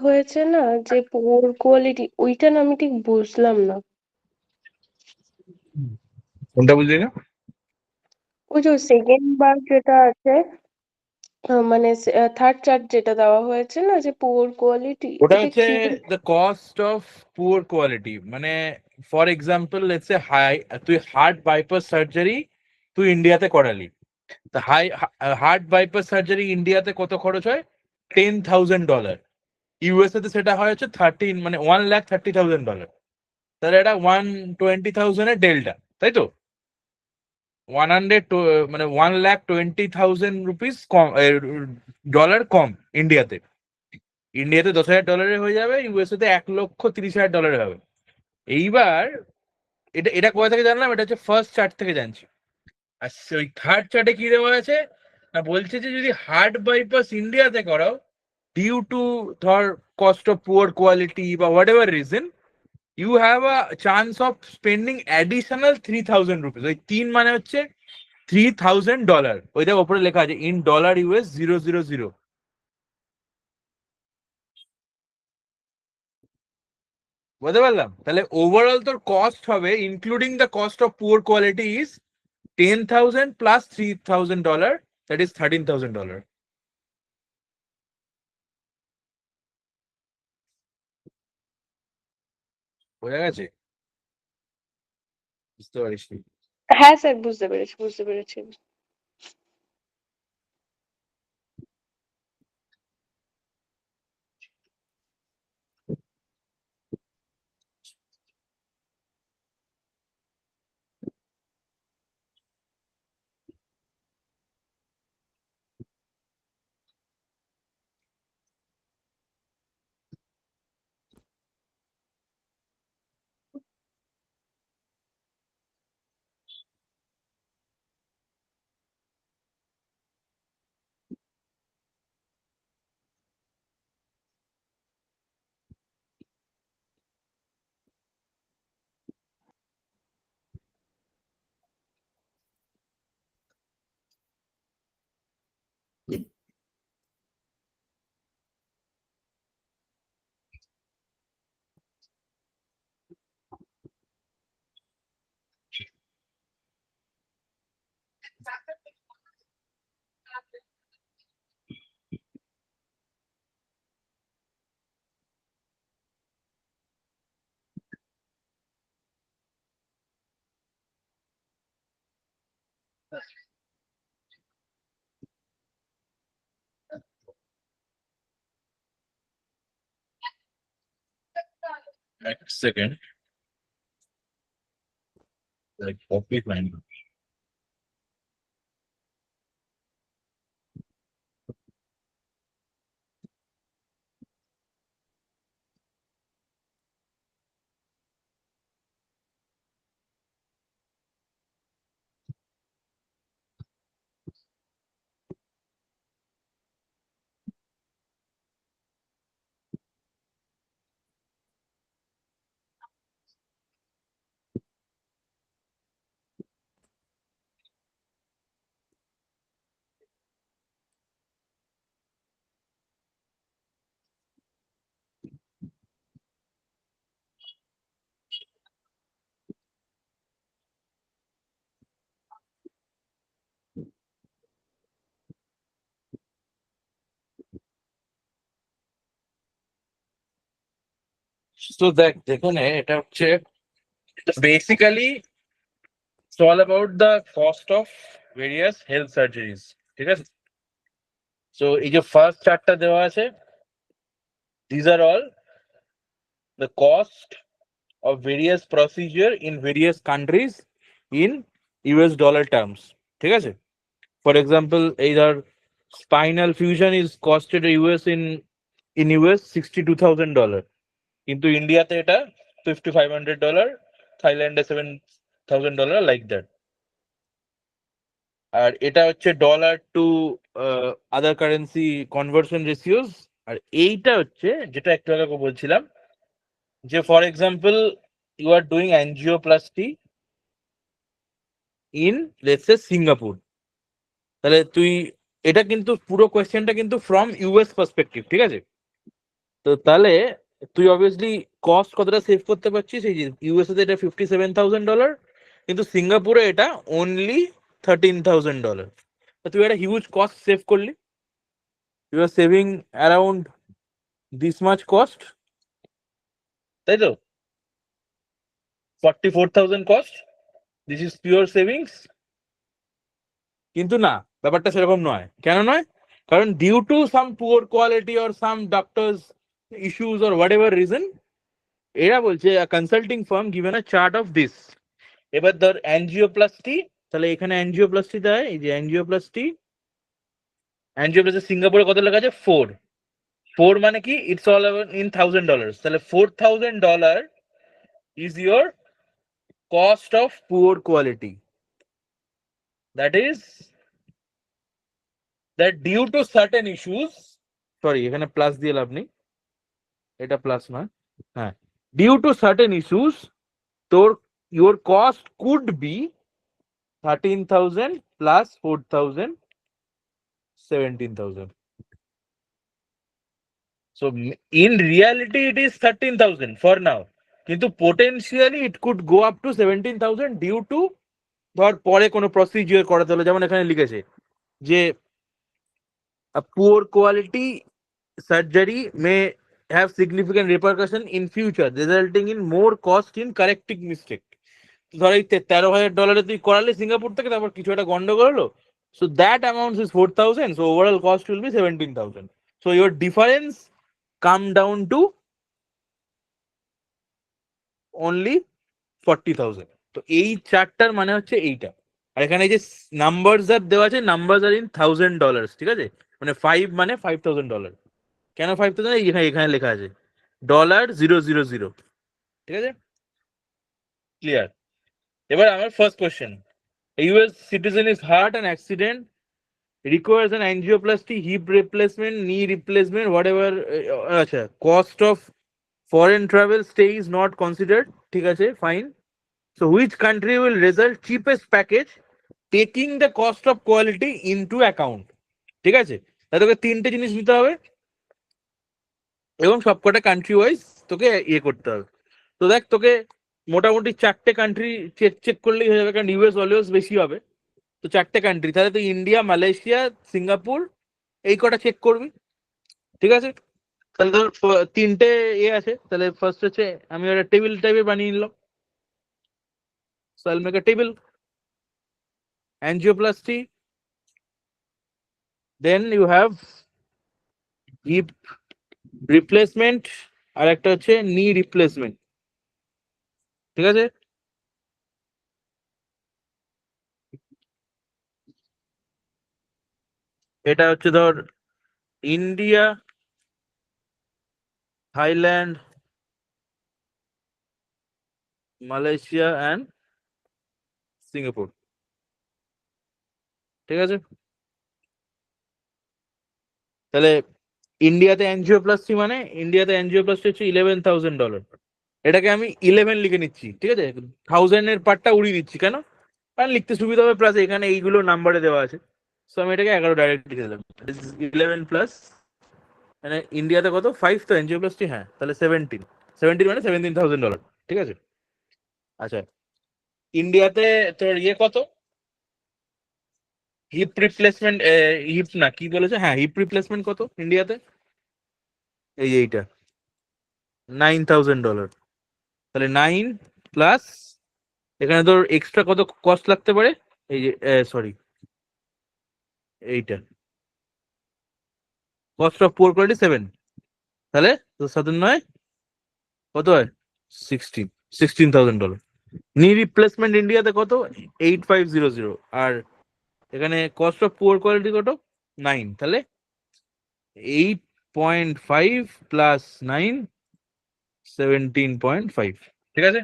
হয়েছে না যে পোর কোয়ালিটি, ওইটা না আমি ঠিক বুঝলাম না। কোনটা বুঝলি না? ওই যে সেকেন্ড বার যেটা আছে, মানে থার্ড চার্ট যেটা দেওয়া হয়েছে না যে পোর কোয়ালিটি, ওটা এটা হচ্ছে কি? The cost of poor quality. মানে for example let's say hi, তুই হার্ট বাইপাস সার্জারি তুই ইন্ডিয়াতে করালি, তা হার্ট বাইপাস সার্জারি ইন্ডিয়াতে কত খরচ হয়? $10,000। ইউএসএ তে সেটা হয় হচ্ছে 1,30,000 ডলার। তাহলে এটা 120,000 এর ডেল্টা, তাই তো? 100 মানে 1,20,000 রুপিস কম, ডলার কম ইন্ডিয়াতে। ইন্ডিয়াতে $10,000 হয়ে যাবে, ইউএসএ তে 1,30,000 ডলারে হবে। এইবার এটা এটা কোথা থেকে জানলাম? এটা হচ্ছে ফার্স্ট চার্ট থেকে জানছি। আর ওই থার্ড চার্টে কি দেওয়া আছে না, বলছে যে যদি হার্ট বাইপাস ইন্ডিয়াতে করাও, ডিউ টু ধর কস্ট অফ পুয়ার কোয়ালিটি বা whatever reason, you have a chance of spending additional 3,000 rupees. ওই তিন মানে হচ্ছে $3,000। ওইটা ওপরে লেখা আছে ইন ডলার ইউএস 000। বুঝতে পারলাম? তাহলে ওভারঅল তোর কস্ট হবে including the cost of poor quality is 10,000 plus $3,000, that is $13,000। বোঝা গেছে? বুঝতে পারিস? হ্যাঁ স্যার, বুঝতে পেরেছি, বুঝতে পেরেছি। এক সেকেন্ড, কপি লাইন। তো দেখ, যেখানে এটা হচ্ছে basically it's all about the cost of various health surgeries, ঠিক আছে? সো এই যে ফার্স্ট চার্টটা দেওয়া আছে, these are all the cost of various procedure in various countries in US dollar terms, ঠিক আছে? For example, either spinal fusion is costed US in US $62,000, কিন্তু ইন্ডিয়াতে এটা $5,500, থাইল্যান্ডে $7,000, লাইক দ্যাট। আর এটা হচ্ছে dollar to other currency conversion ratios. আর এইটা হচ্ছে যেটা একটু আগে বলছিলাম, যে for example you are doing angioplasty in let's say Singapore, তাহলে তুই, এটা কিন্তু পুরো কোয়েশ্চেনটা কিন্তু ফ্রম ইউএস পার্সপেক্টিভ, ঠিক আছে? তো তাহলে তুই অবভিয়াসলি কস্ট কতটা সেভ করতে পারছিস, এই যে ইউএসএ তে এটা $57,000, কিন্তু সিঙ্গাপুরে এটা অনলি $13,000। তুই একটা হিউজ কস্ট সেভ করলি, you are saving around this much cost, তাই তো? 44,000 cost, this is pure savings. কিন্তু না, ব্যাপারটা সেরকম নয়। কেন নয়? কারণ due to some poor quality or some doctors issues or whatever reason, এরা বলছে consulting firm given a chart of this. এবার ধর অ্যাঞ্জিওপ্লাস্টি, তাহলে এখানে অ্যাঞ্জিওপ্লাস্টি দেয়, এই যে অ্যাঞ্জিওপ্লাস্টি, অ্যাঞ্জিওপ্লাস্টি সিঙ্গাপুরে কত লেখা আছে? 4। 4 মানে কি? It's all in $1,000। তাহলে $4,000 is your cost of poor quality. That is that due to certain issues, sorry এখানে প্লাস দিয়ে লাভ নেই, এটা প্লাস না, হ্যাঁ, ডিউ টু সার্টেন ইস্যুস তোর your cost could be 13,000 plus 4,000, 17,000. So in reality it is 13,000 for now, কিন্তু potentially it could go up to 17,000 due to ধর পরে কোনো প্রসিজিওর করাতে হলো, যেমন এখানে লিখেছে যে a poor quality surgery may have significant repercussion in future resulting in more cost in correcting mistake. ধর এই $13,000 তুই করালি সিঙ্গাপুর থেকে, তারপর কিছু একটা গন্ডগোল হলো, so that amount is 4,000, so overall cost will be 17,000, so your difference come down to only 40,000। তো এই চারটার মানে হচ্ছে এইটা। আর এখানে এই যে নাম্বারস আর দেওয়া আছে, নাম্বারস আর ইন $1,000, ঠিক আছে? মানে 5 মানে $5,000। কেন 5,000? এখানে এখানে লেখা আছে $000, ঠিক আছে? ক্লিয়ার? এবার আমার first question, US citizen is heart an accident, requires an angioplasty, hip replacement, knee replacement, whatever. আচ্ছা, cost of foreign travel stay is not considered, ঠিক আছে, fine. So which country will result cheapest package taking the cost of quality into account? ঠিক আছে, তাহলে তোকে তিনটে জিনিস নিতে হবে এবং সবকটা কান্ট্রি ওয়াইজ তোকে ইয়ে করতে হবে। তো দেখ, তোকে মোটামুটি চারটে কান্ট্রি চেক চেক করলেই হয়ে যাবে, কারণ ইউএস অলওয়েজ বেশি হবে। তো চারটে কান্ট্রি, তাহলে তুই ইন্ডিয়া, মালয়েশিয়া, সিঙ্গাপুর, এই কটা চেক করবি, ঠিক আছে? তাহলে ধর তিনটে ইয়ে আছে, তাহলে ফার্স্ট হচ্ছে আমি একটা টেবিল টাইপের বানিয়ে নিলাম। So I'll make a table, angioplasty, then you have hip replacement, আর একটা হচ্ছে নি রিপ্লেসমেন্ট, ঠিক আছে? এটা হচ্ছে ধর India, Thailand, Malaysia and Singapore, ঠিক আছে? তাহলে ইন্ডিয়াতে অ্যাঞ্জিওপ্লাস্টি মানে, ইন্ডিয়াতে অ্যাঞ্জিওপ্লাস্টি হচ্ছে $11,000। এটাকে আমি 11 লিখে নিচ্ছি, ঠিক আছে? 1000-এর পার্টটা উড়িয়ে দিচ্ছি, কেন? কারণ লিখতে সুবিধা হবে, প্লাস এখানে এইগুলো নাম্বারে দেওয়া আছে। সো আমি এটাকে 11 ডাইরেক্ট লিখে দিলাম, 11 প্লাস, মানে ইন্ডিয়াতে কত 5, তো এনজিওপ্লাস্টি, হ্যাঁ, তাহলে 17, 17 মানে $17,000, ঠিক আছে? আচ্ছা, ইন্ডিয়াতে তোর ইয়ে কত, হিপ রিপ্লেসমেন্ট, হিপ না কি বলেছে, হ্যাঁ হিপ রিপ্লেসমেন্ট কত ইন্ডিয়াতে? এই এইটা $9,000। তাহলে 9 প্লাস এখানে তোর এক্সট্রা কত কস্ট লাগতে পারে, এই যে সরি এইটা কস্ট অফ পুয়ার কোয়ালিটি 7, তাহলে 7 9 কত হয়? 16,000 ডলার। নি রিপ্লেসমেন্ট ইন্ডিয়াতে কত? 8,500। আর এখানে কস্ট অফ পুয়ার কোয়ালিটি কত? 9, তাহলে 8.5 প্লাস 9, 17.5, ঠিক আছে?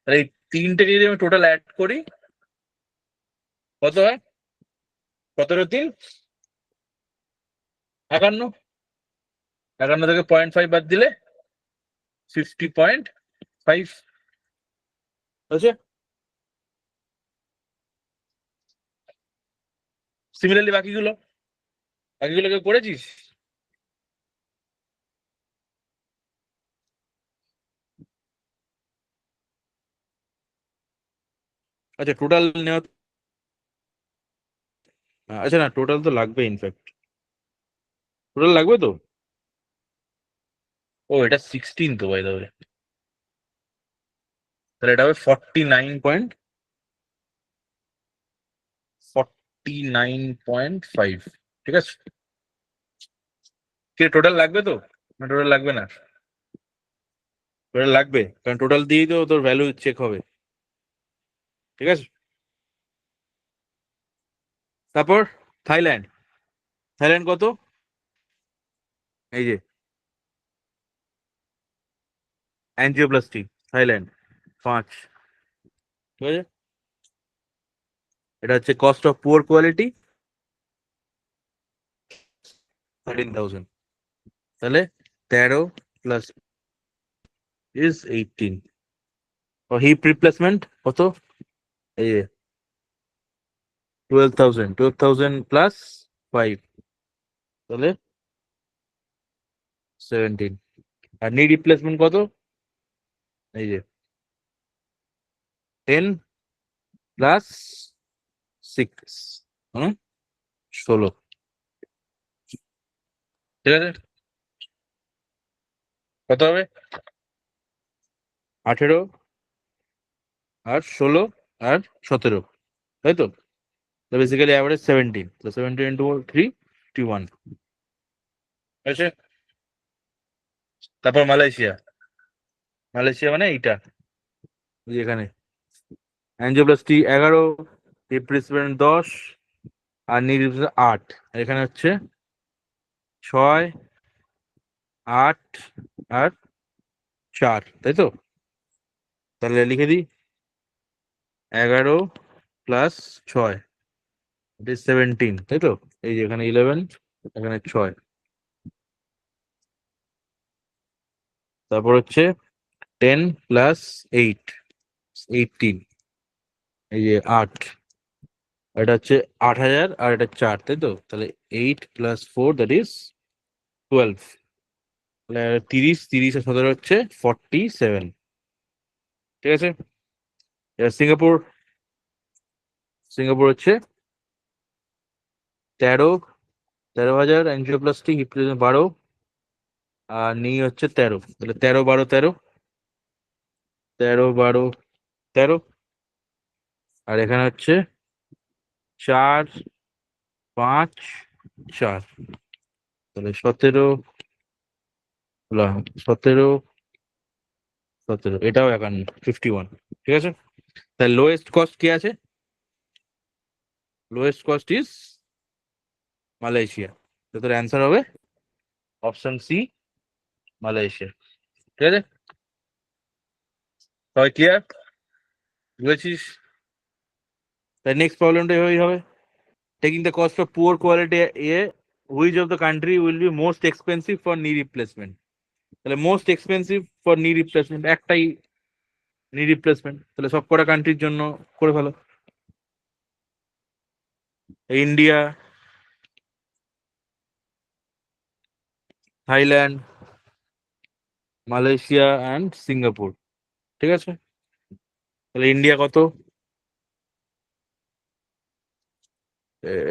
তাহলে এই তিনটে যদি আমি টোটাল অ্যাড করি, কত হয়? 17 3 51, 51 থেকে 0.5 বাদ দিলে 50.5 হচ্ছে। সিমিলারলি বাকিগুলো কেউ করেছিস? আচ্ছা টোটাল নেওয়া, আচ্ছা না টোটাল তো লাগবে, ইনফ্যাক্ট টোটাল লাগবে তো। ও এটা 16 তো বাই দ্য ওয়ে, তাহলে এটা হবে 49.5, ঠিক আছে। কি টোটাল লাগবে তো, না টোটাল লাগবে না? টোটাল লাগবে, কারণ টোটাল দিয়েই তো তোর ভ্যালু চেক হবে, ঠিক আছে। তারপর থাইল্যান্ড, থাইল্যান্ড কত? এই যে অ্যাঞ্জিওপ্লাস্টি, থাইল্যান্ড 5, ঠিক আছে। এটা হচ্ছে কস্ট অফ পুয়ার কোয়ালিটি 13,000, তাহলে 13 প্লাস ইজ 18। ও হিপ রিপ্লেসমেন্ট কত? এই যে 12,000 প্লাস 5, তাহলে 17। আর নি রিপ্লেসমেন্ট কত? এই যে 10 প্লাস 6, 16, ঠিক আছে। কত হবে? 18 আর 16 আর 17, তাই তো। বেসিক্যালি অ্যাভারেজ 17, তো 17 ইন্টু 3, 51, আছে। তারপর মালয়েশিয়া, মালয়েশিয়া মানে এইটা, ওই যে এখানে অ্যাঞ্জিওপ্লাস্টি 11, রিপ্লেসমেন্ট 10, আর নি রিপ্লেসমেন্ট 8, এখানে হচ্ছে 6, 8 আর 4, তাই তো। তাহলে লিখে দিই 11 প্লাস 6, 17, তাই তো। এই যে এখানে 11, এখানে 6, তারপর হচ্ছে 10 প্লাস 8, 18, এই যে 8, এটা হচ্ছে 8,000 আর এটা 4, তাই তো। তাহলে 8 প্লাস 4 দ্যাট ইজ 12, তাহলে 30, 30 আর 17 হচ্ছে 47, ঠিক আছে। এবার সিঙ্গাপুর, সিঙ্গাপুর হচ্ছে 13,000 অ্যাঞ্জিওপ্লাস্টি, হিপ 12, আর নি হচ্ছে 13, তাহলে 13, 12, 13, 13, 12, 13, আর এখানে হচ্ছে 4, 5, 4, তাহলে 17, 17, 17, এটাও 51, 51, ঠিক আছে। তাহলে লোয়েস্ট কস্ট কি আছে? লোয়েস্ট কস্ট ইজ মালয়েশিয়া, তো তোর অ্যান্সার হবে অপশন সি, মালয়েশিয়া, ঠিক আছে। সবাই ক্লিয়ার, বুঝেছিস? তাই নেক্সট প্রবলেমটা এভাবেই হবে। Taking the cost of poor quality a, which of the country will be most expensive for knee replacement. তাহলে most expensive for knee replacement, একটাই নি রিপ্লেসমেন্ট, তাহলে সব কটা কান্ট্রির জন্য করে ফেলো। India, Thailand, Malaysia and Singapore, ঠিক আছে। তাহলে ইন্ডিয়া কত?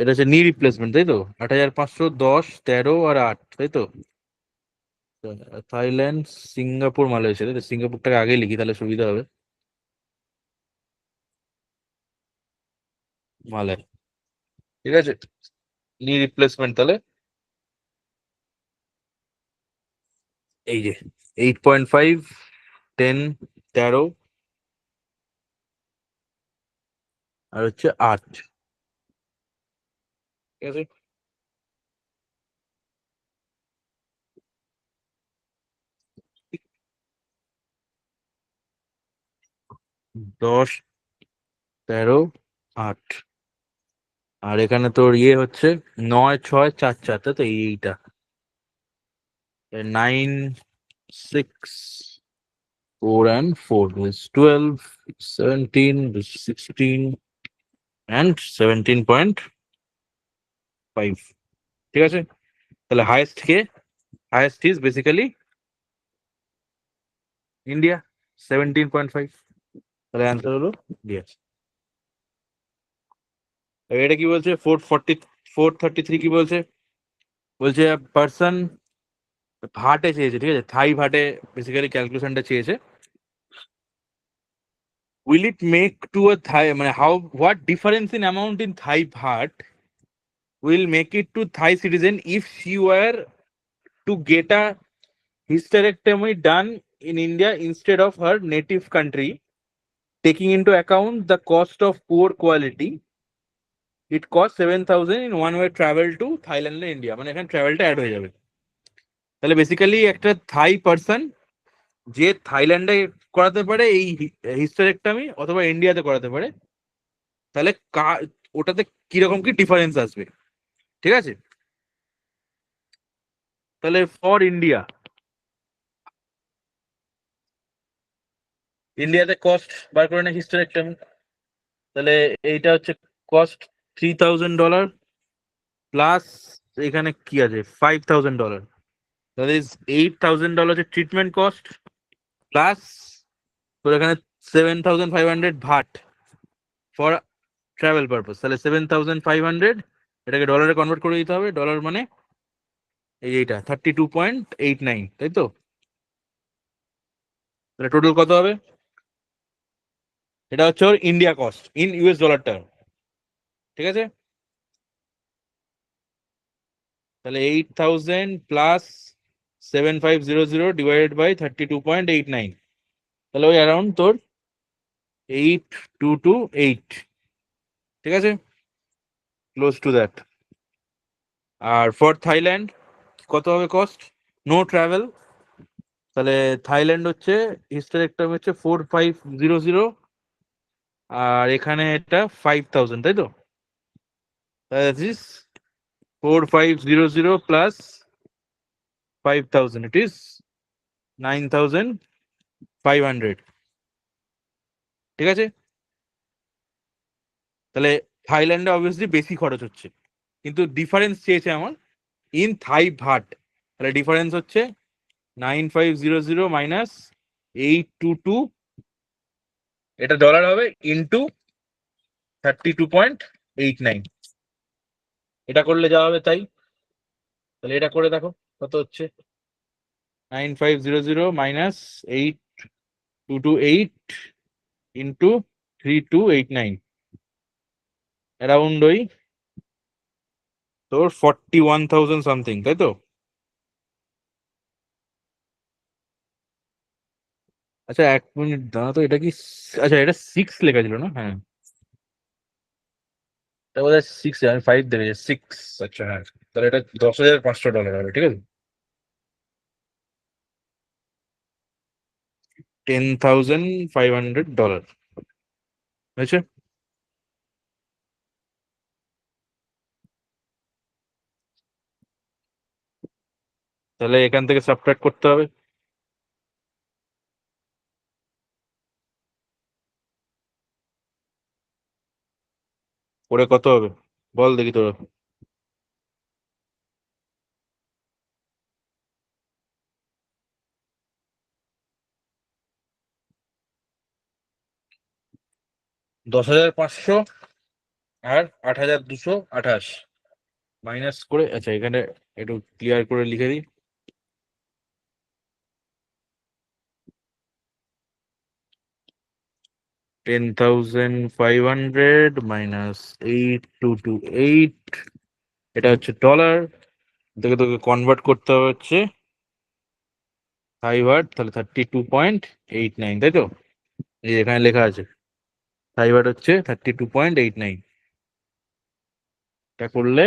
এটা হচ্ছে নি রিপ্লেসমেন্ট, তাই তো। 8,510, 13 আর 8, তাই তো। থাইল্যান্ড, সিঙ্গাপুর, মালয়েশিয়া, তাই তো। সিঙ্গাপুরটাকে আগে লিখি তাহলে সুবিধা হবে। মালয়, ঠিক আছে। নি রিপ্লেসমেন্ট তাহলে এই যে 8.5, 10, 13 আর হচ্ছে 8, ঠিক আছে। 10, 13, 8, আর এখানে তোর ইয়ে হচ্ছে 9, 6, 4, 4, তাই তো। এইটা 9, 6, 4 and 4 is 12, 17, 16 and 17.5, ঠিক আছে। তাহলে highest K? Highest is basically India, 17.5, তাহলে অ্যান্সার হলো ইন্ডিয়া। এটা কি বলছে 433 কি বলছে? বলছে পার্সন ভাটে চেয়েছে, ঠিক আছে, থাই ভাটে বেসিক্যালি ক্যালকুলেশনটা চেয়েছে। Will it make to a Thai, মানে what difference in amount in Thai baht will make it to Thai citizen if she were to get a hysterectomy done in India instead of her native country, taking into account the cost of poor quality? It costs 7,000 in one way travel to Thailand and India. মানে এখানে ট্রাভেলটা add হয়ে যাবে। তাহলে basically একটা থাই person যে থাইল্যান্ডে করাতে পারে এই হিস্টেরেক্টমি অথবা ইন্ডিয়াতে করাতে পারে, তাহলে ওটাতে কিরকম কি ডিফারেন্স আসবে, ঠিক আছে? তাহলে ফর ইন্ডিয়াতে কস্ট বার করে না হিস্টেরেক্টমি, তাহলে এইটা হচ্ছে কস্ট $3,000 প্লাস এখানে কি আছে $5,000, তাহলে $8,000 হচ্ছে ট্রিটমেন্ট কস্ট, প্লাস তোর এখানে 7,500 ভাট ফর ট্রাভেল পারপাস। তাহলে 7,500 এটাকে ডলারে কনভার্ট করে দিতে হবে। ডলার মানে এইটা 32.89, তাই তো? তাহলে টোটাল কত হবে? এটা হচ্ছে ওর India cost in US dollar term, ঠিক আছে? তাহলে 8,000 প্লাস 7,500 ডিভাইডেড বাই 32.89, তাহলে ওই অ্যারাউন্ড তোর 8,228, ঠিক আছে, ক্লোজ টু দ্যাট। আর ফর থাইল্যান্ড কত হবে কস্ট? নো ট্রাভেল, তাহলে থাইল্যান্ড হচ্ছে হিস্টেরেক্টমি হচ্ছে 4,500, আর এখানে এটা 5,000, তাই তো? দিস 4,500 প্লাস 5,000, ইট ইজ 9,500, ঠিক আছে? তাহলে থাইল্যান্ডে অবভিয়াসলি বেশি খরচ হচ্ছে, কিন্তু ডিফারেন্স চেয়েছে আমার ইন থাই ভাট। তাহলে ডিফারেন্স হচ্ছে 9,500 মাইনাস 822, এটা ডলার হবে, ইন্টু 32.89। এটা করলে যা হবে তাই। তাহলে এটা করে দেখো কত হচ্ছে। 9,500 মাইনাস 8,228 ইন্টু 3,289, অ্যারাউন্ড ওই তোর 41,000 সামথিং, তাই তো? আচ্ছা 1 মিনিট দাঁড়া তো, এটা কি আচ্ছা এটা 6 লেখা ছিল না? হ্যাঁ, এটা বোধ হয় 6, আমি 5 দেখেছি, 6। আচ্ছা হ্যাঁ, তাহলে এটা $10,500 হবে, ঠিক আছে? $10,500 হয়েছে। তাহলে এখান থেকে সাবট্রাক্ট করতে হবে। করে কত হবে বল দেখি তোরা। 10,500 আর 8,228 মাইনাস করে, আচ্ছা এখানে একটু ক্লিয়ার করে লিখে দিই। 10,500 মাইনাস 8,228, এটা হচ্ছে ডলার, তোকে তোকে কনভার্ট করতে হবে হচ্ছে থাই বাট, তাহলে 32.89, তাই তো? এই এখানে লেখা আছে থাই বাট হচ্ছে 32.89, এটা করলে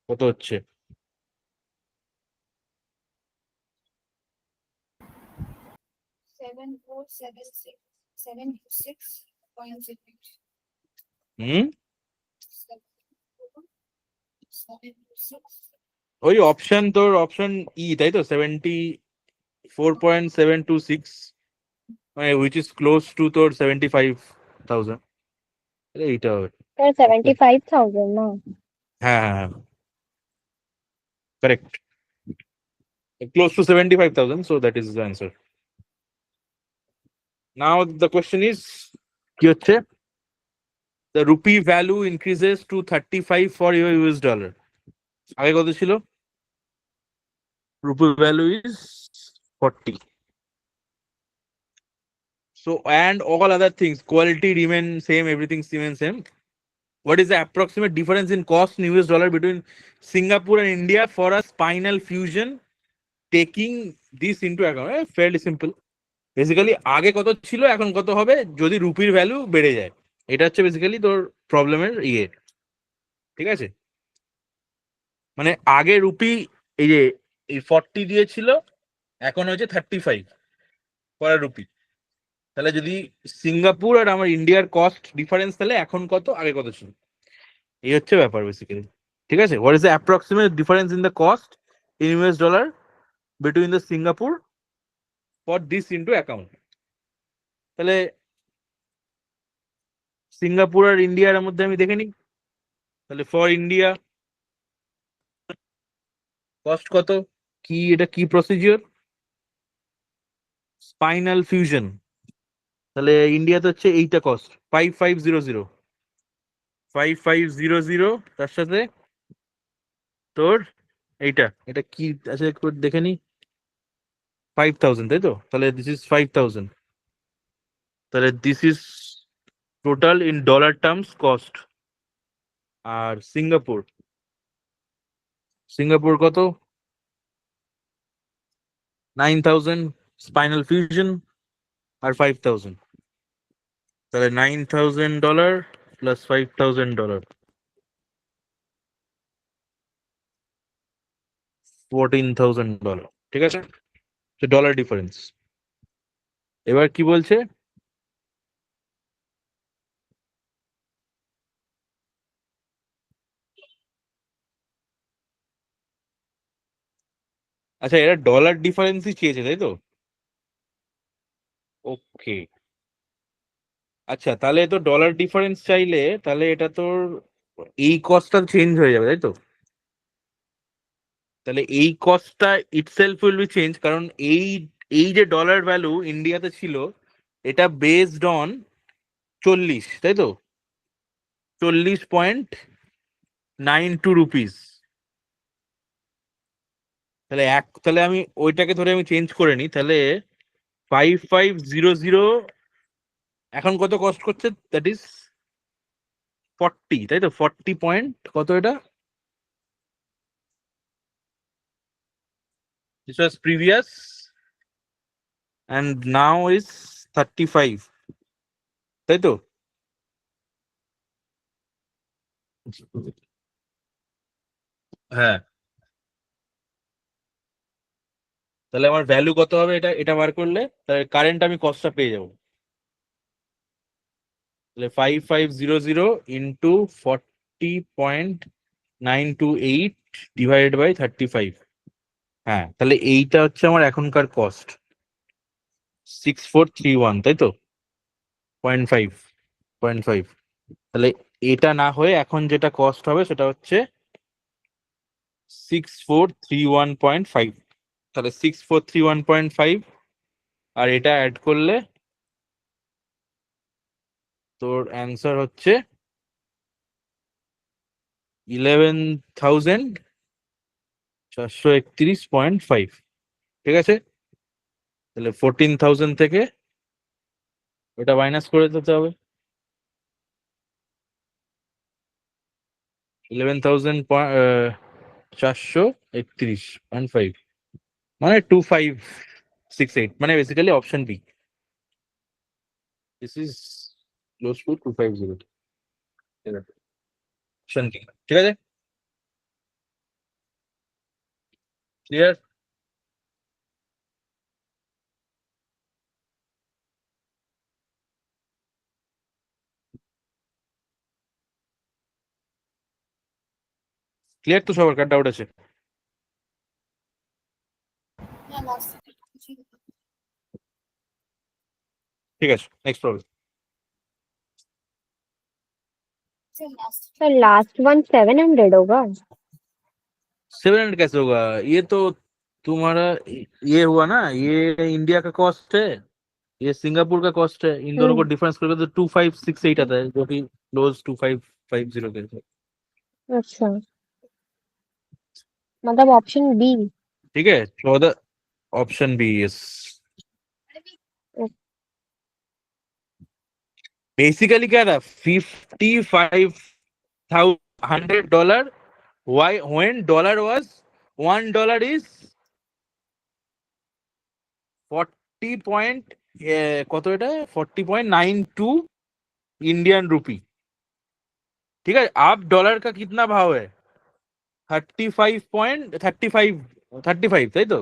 কত হচ্ছে? 7476.78. হুম, 746. ওই অপশন তোর অপশন ই, তাই তো? 74.726, মানে উইচ ইজ ক্লোজ টু তোর 75,000, এইটা হবে। 75,000 না? হ্যাঁ হ্যাঁ হ্যাঁ, correct, close to 75,000, so that is the answer. Now the question is কি হচ্ছে, the rupee value increases to 35 for your US dollar. আগে কত ছিল? Rupee value is 40. So, and all other things, quality remain same, everything remain same. What is the approximate difference in cost in US dollar between Singapore and India for a spinal fusion? Taking this into account, fairly simple. Basically আগে কত ছিল এখন কত হবে যদি রুপির value বেড়ে যায়, এটা হচ্ছে বেসিক্যালি তোর প্রবলেমের ইয়ে। ঠিক আছে, মানে আগে রুপি এই যে এই 40 দিয়েছিল, এখন হচ্ছে 35 ফর রুপি। তাহলে যদি সিঙ্গাপুর আর আমার ইন্ডিয়ার কস্ট ডিফারেন্স, তাহলে এখন কত আগে কত ছিল, এই হচ্ছে ব্যাপার বেসিক্যালি। ঠিক আছে, what is the approximate difference in the cost in US dollar between the Singapore for this into account. তাহলে সিঙ্গাপুর আর ইন্ডিয়ার মধ্যে আমি দেখে নিই, তাহলে ফর ইন্ডিয়া কস্ট কত, কি এটা কি প্রসিজিওর, স্পাইনাল ফিউশন। তাহলে ইন্ডিয়াতে হচ্ছে এইটা কস্ট 5500, 5500, তার সাথে তোর এইটা, এটা কি আছে একটু দেখে নি, 5000, তাই তো? তাহলে দিস ইজ 5000, তাহলে this is total in dollar terms cost. আর সিঙ্গাপুর, সিঙ্গাপুর কত, 9000 স্পাইনাল ফিউশন আর 5000, তাহলে $9000 প্লাস $5000, $14,000। ঠিক আছে, ডলার ডিফারেন্স। এবার কি বলছে, আচ্ছা এরা ডলার ডিফারেন্সই চেয়েছে তাই তো? ওকে, আচ্ছা তাহলে তো ডলার ডিফারেন্স চাইলে তাহলে এটা তোর এই কস্টটা চেঞ্জ হয়ে যাবে তাই তো? তাহলে এই কস্টটা ইটসেলফ উইল বি চেঞ্জ, কারণ এই এই যে ডলার ভ্যালু ইন্ডিয়াতে ছিল এটা বেসড অন 40, তাই তো? 40.92 রুপিস। তাহলে তাহলে আমি ওইটাকে ধরে আমি চেঞ্জ করে নিই, তাহলে 5500 এখন কত কস্ট করছে, দ্যাট ইজ 40, তাই তো? 40 পয়েন্ট কত এটা, this was previous and now is 35, তাই তো? হ্যাঁ, তাহলে আমার ভ্যালু কত হবে, এটা এটা বার করলে তাহলে কারেন্ট আমি কস্টটা পেয়ে যাবো। তাহলে 5500 ইন্টু 40.928 ডিভাইডেড বাই 35। হ্যাঁ, তাহলে এইটা হচ্ছে আমার এখনকার কস্ট 6431, তাই তো? 0.5। তাহলে এটা না হয়ে এখন যেটা কস্ট হবে সেটা হচ্ছে 6431.5। তাহলে 6431.5 আর এটা অ্যাড করলে তোর অ্যান্সার হচ্ছে 11,431.5। ঠিক আছে, তাহলে 14,000 থেকে ওটা মাইনাস করে দিতে হবে, 11,431.5 মানে 2568, মানে basically option B, this is close to 250। Option B, ঠিক আছে, ক্লিয়ার? ক্লিয়ার তো সবার, কার ডাউট আছে? Yeah, last. ঠিক আছে, next problem. Say last. Sir last one 700 होगा। 700 कैसे होगा, ये तो तुम्हारा ये हुआ ना, ये इंडिया का कॉस्ट है, ये सिंगापुर का कॉस्ट है, इन दोनों को डिफरेंस करके तो 2568 आता है, जो कि क्लोज 2550 के साथ। अच्छा, मतलब ऑप्शन बी। ठीक है, 14 ऑप्शन बी यस। बेसिकली क्या था, $55,100, why when dollar was $1 is 40 point কত, এটা 40.92 इंडियन रूपी। ठीक है, अब डॉलर का कितना भाव है, 35.35 তাই তো,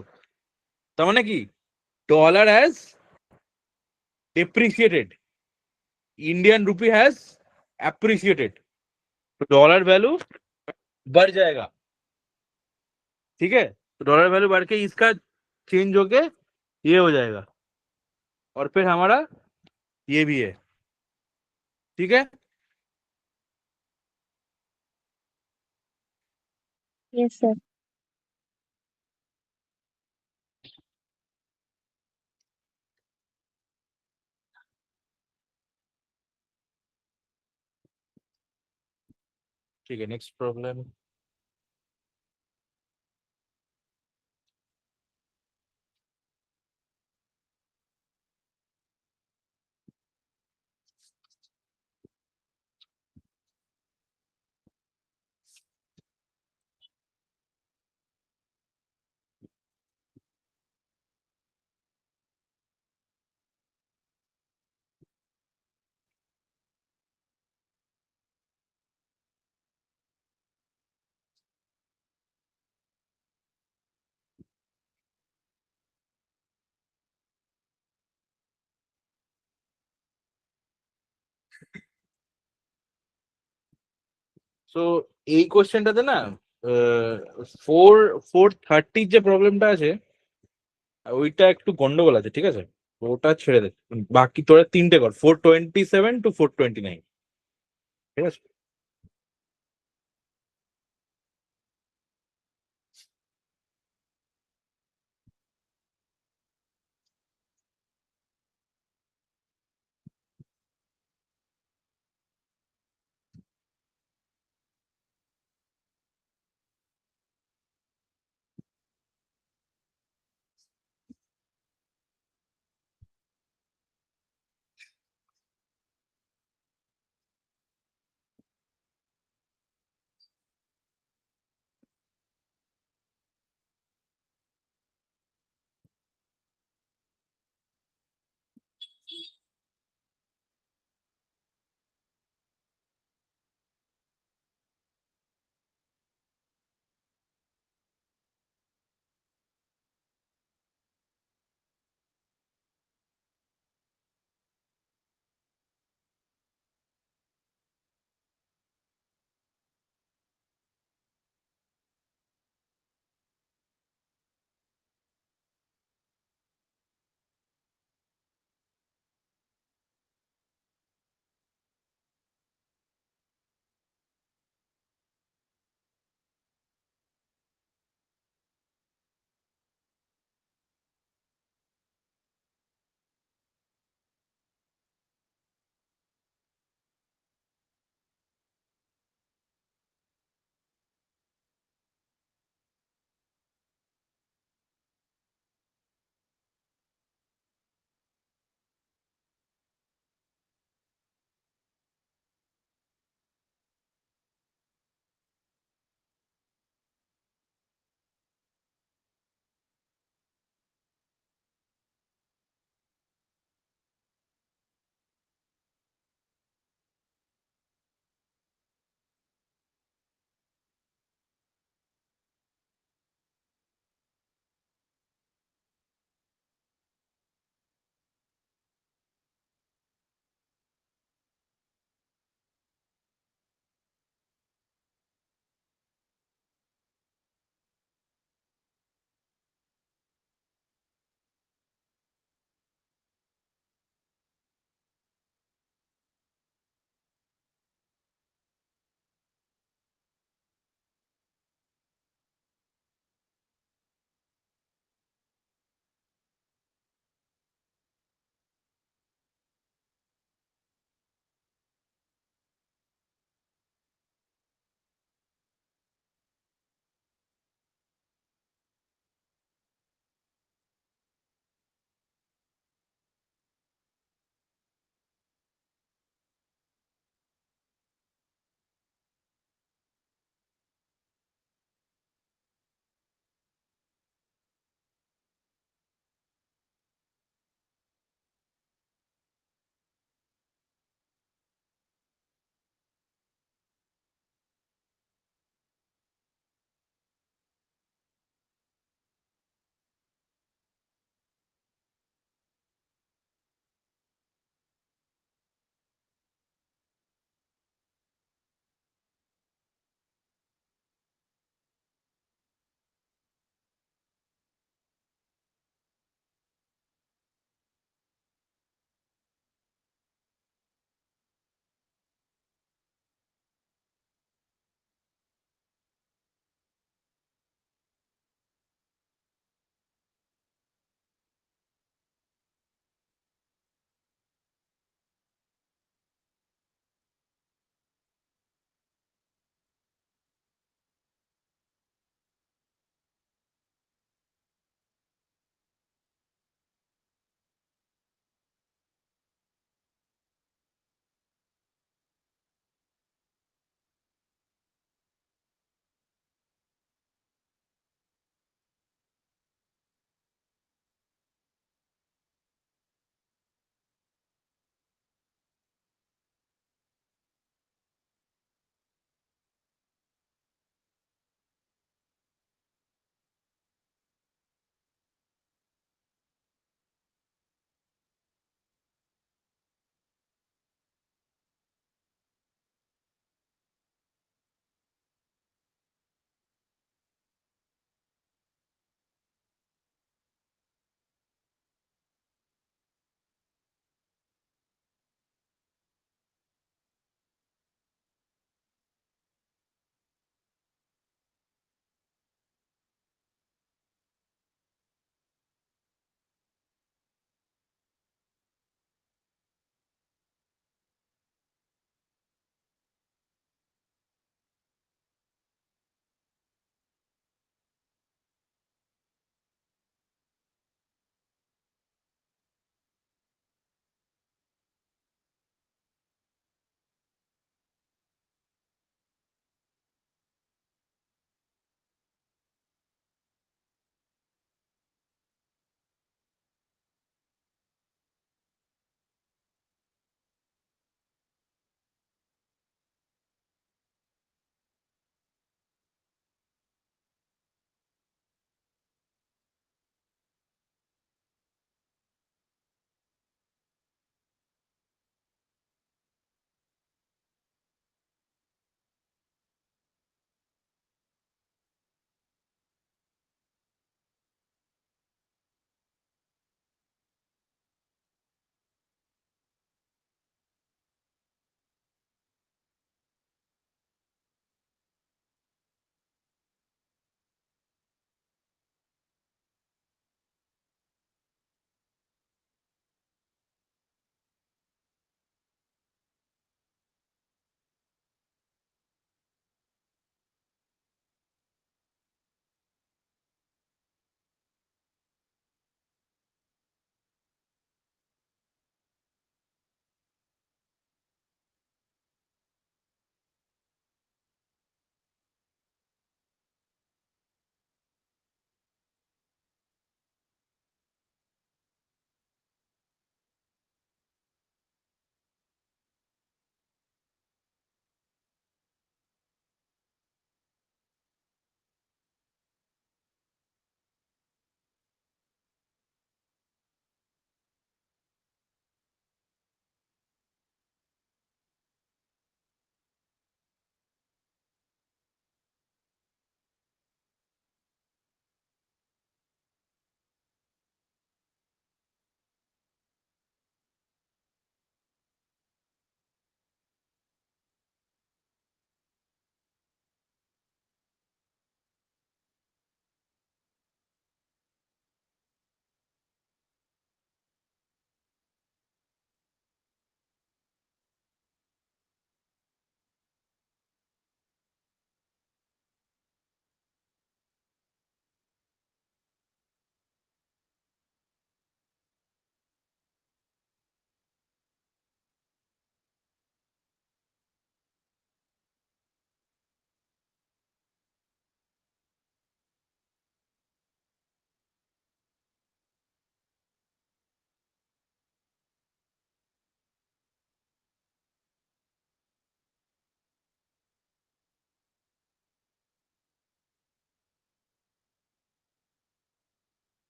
তার মানে কি dollar has depreciated, Indian rupee has appreciated, तो डॉलर वैल्यू बढ़ जाएगा। ठीक है, तो डॉलर वैल्यू बढ़ के इसका चेंज होके ये हो जाएगा, और फिर हमारा ये भी है। ठीक है, यस सर। ठीक है, नेक्स्ट प्रॉब्लम। সো এই কোশ্চেনটাতে না 430 যে প্রবলেমটা আছে ওইটা একটু গন্ডগোল আছে, ঠিক আছে, তো ওটা ছেড়ে দে, বাকি তোরা তিনটে কর, 427 to 429। ঠিক আছে,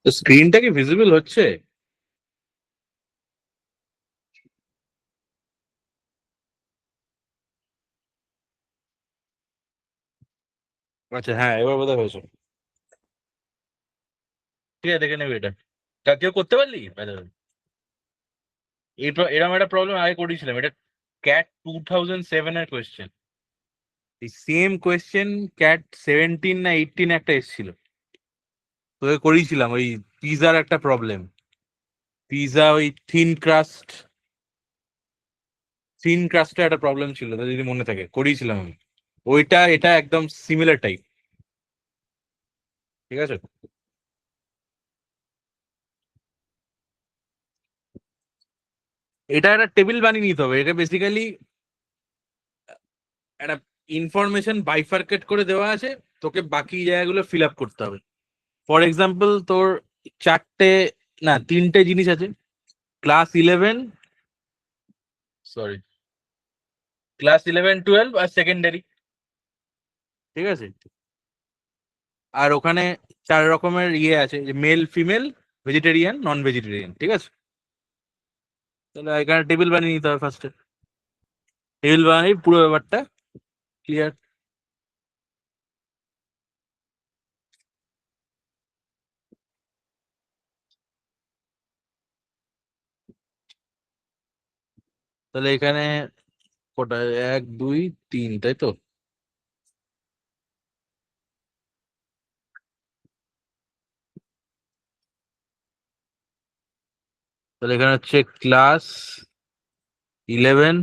তো স্ক্রিনটা কি ভিজিবল হচ্ছে? আচ্ছা, হ্যাঁ, এবার বোধহয় হয়েছে। ঠিক আছে, দেখে নেবে এটা। তা কেউ করতে পারলি? এরকম একটা প্রবলেম আগে করেছিলাম। এটা ক্যাট 2007 এর কোয়েশ্চেন। এই সেম কোয়েশ্চেন ক্যাট 17 না 18 একটা এসেছিল, তোকে করিয়েছিলাম ওই পিজার একটা প্রবলেম। পিজা ওই থিন ক্রাস্টের একটা প্রবলেম ছিল, তোর যদি মনে থাকে, করিয়েছিলাম আমি ওইটা। এটা একদম সিমিলার টাইপ, ঠিক আছে? এটা একটা টেবিল বানিয়ে নিতে হবে। এটা বেসিক্যালি একটা ইনফরমেশন বাইফার্কেট করে দেওয়া আছে, তোকে বাকি জায়গাগুলো ফিল আপ করতে হবে। ফর এক্সাম্পল, তোর তিনটে জিনিস আছে। ক্লাস 11, 12 আর সেকেন্ডারি, ঠিক আছে? আর ওখানে 4 রকমের ইয়ে আছে, যে male, female, vegetarian, non vegetarian, ঠিক আছে? তাহলে এখানে টেবিল বানিয়ে নিতে হবে ফার্স্টে। টেবিল বানিয়ে পুরো ব্যাপারটা ক্লিয়ার। তাহলে এখানে কটা? 1, 2, 3, তাই তো? তাহলে এখানে হচ্ছে ক্লাস 11,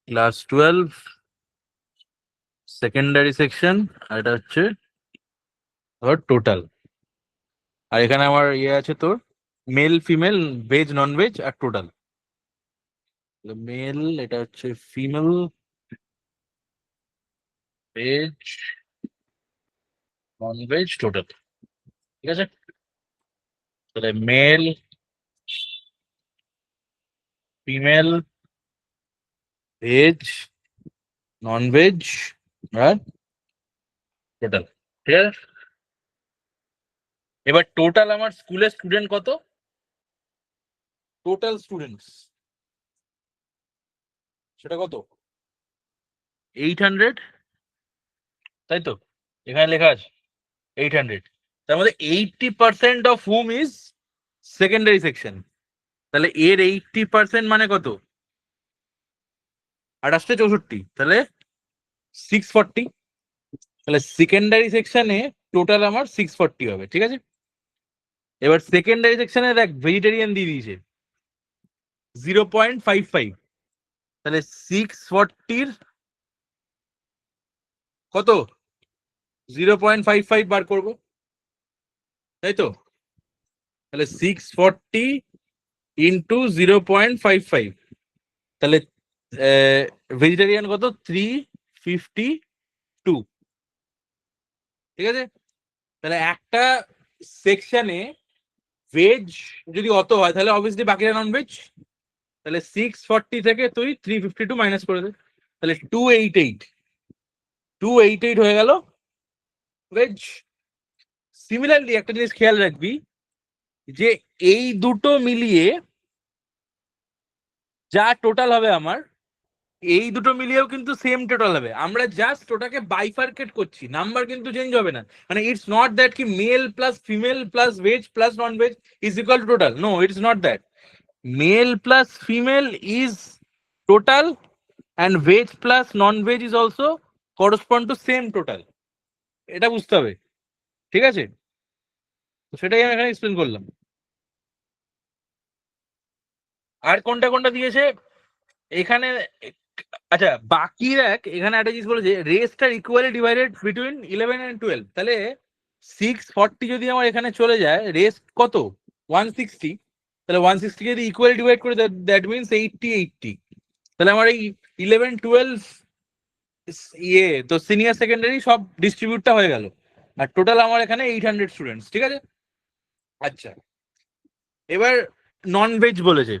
ক্লাস 12, সেকেন্ডারি সেকশন, আর এটা হচ্ছে ধর টোটাল। আর এখানে আমার ইয়ে আছে তোর male, female, veg, non veg আর টোটাল। মেল, এটা হচ্ছে female, veg, non veg, total, ঠিক আছে? তাহলে male, female, veg, non veg আর টোটাল, ঠিক আছে? এবার টোটাল আমার স্কুলের স্টুডেন্ট কত? টোটাল স্টুডেন্টস সেটা কত? 800, তাই তো? এখানে লেখা আছে 800। তার মধ্যে 80% of hmm is secondary section. তাহলে এর 80% মানে কত? 2864, তাহলে 640। তাহলে সেকেন্ডারি সেকশনে টোটাল আমার 640 হবে, ঠিক আছে? এবার সেকেন্ডারি সেকশনে দেখ ভেজিটেরিয়ান দিয়ে দিয়েছে 0.55। তাহলে 640 কত? 0.55 বার করবো, তাই তো? তাহলে 640 ইন্টু 0.55, তাহলে ভেজিটেরিয়ান কত? 352, ঠিক আছে? তাহলে একটা সেকশনে ভেজ যদি অত হয়, তাহলে অবভিয়াসলি বাকিরা নন ভেজ। তাহলে 640 থেকে তুই 352 মাইনাস করে দে, তাহলে 288 হয়ে গেল ভেজ। সিমিলারলি একটা জিনিস খেয়াল রাখবি, যে এই দুটো মিলিয়ে যা টোটাল হবে আমার, এই দুটো মিলিয়েও কিন্তু সেম টোটাল হবে, আমরা জাস্ট ওটাকে বাইফার্কেট করছি, নাম্বার কিন্তু চেঞ্জ হবে না। মানে ইটস নট দ্যাট কি male plus female plus veg plus non veg is equal to total, no it's not that. Male plus female is total and veg plus non-veg is also correspond to same total, এটা বুঝতে হবে, ঠিক আছে? তো সেটাই আমি এখানে explain করলাম। আর কোনটা কোনটা দিয়েছে এখানে, আচ্ছা বাকি দেখ এখানে একটা জিনিস বলেছে rest are equally divided between 11 and 12, তাহলে 640 যদি আমার এখানে চলে যায়, রেস্ট কত 160, তাহলে 160 যদি ইকুয়ালি ডিভাইড করে দ্যাট মিনস 80, তাহলে আমার এই 11, 12 ইয়ে তো সিনিয়র সেকেন্ডারি সব ডিস্ট্রিবিউটটা হয়ে গেল, আর টোটাল আমার এখানে 800 স্টুডেন্টস, ঠিক আছে? আচ্ছা এবার নন ভেজ বলেছে,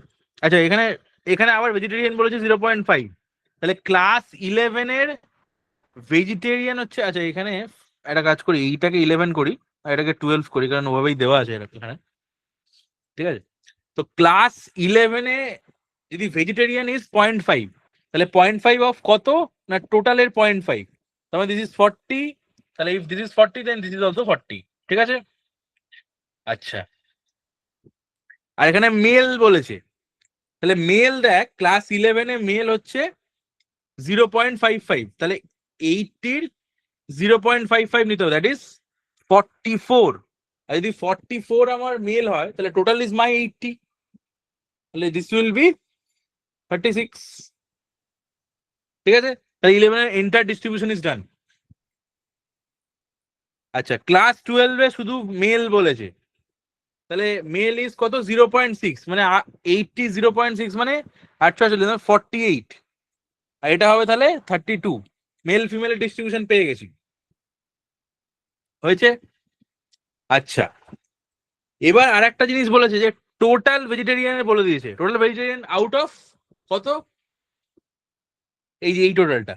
আচ্ছা এখানে এখানে আবার ভেজিটেরিয়ান বলেছে 0.5, তাহলে ক্লাস 11 এর ভেজিটেরিয়ান হচ্ছে, আচ্ছা এখানে একটা কাজ করি, এইটাকে 11 করি আর এটাকে 12 করি, কারণ ওভাবেই দেওয়া আছে এখানে, ঠিক আছে? তো ক্লাস 11 এ যদি ভেজিটেরিয়ান ইজ 0.5, তাহলে 0.5 অফ কত না টোটালের 0.5, তাহলে দিস ইজ 40, তাহলে if this is 40 then this is also 40, ঠিক আছে? আচ্ছা আর এখানে মেল বলেছে, তাহলে মেল দেখ ক্লাস 11 এ মেল হচ্ছে 0.55, তাহলে 80-র 0.55 নিতে হবে, দ্যাট ইজ 44, আর যদি 44 আমার মেল হয় তাহলে টোটাল ইজ মাই 80, তাহলে দিস উইল বি 36, ঠিক আছে? তাহলে 11 এর এন্টার ডিস্ট্রিবিউশন ইজ ডান। আচ্ছা ক্লাস 12 এ শুধু মেল বলেছে, তাহলে মেল ইজ কত 0.6, মানে 80 0.6 মানে 848 48, আর এটা হবে তাহলে 32, মেল ফিমেলের ডিস্ট্রিবিউশন পেয়ে গেছি, হয়েছে? আচ্ছা এবার আর একটা জিনিস বলেছে যে টোটাল ভেজিটেরিয়ানের বলে দিয়েছে, টোটাল ভেজিটেরিয়ান আউট অফ কত, এই যে এই টোটালটা,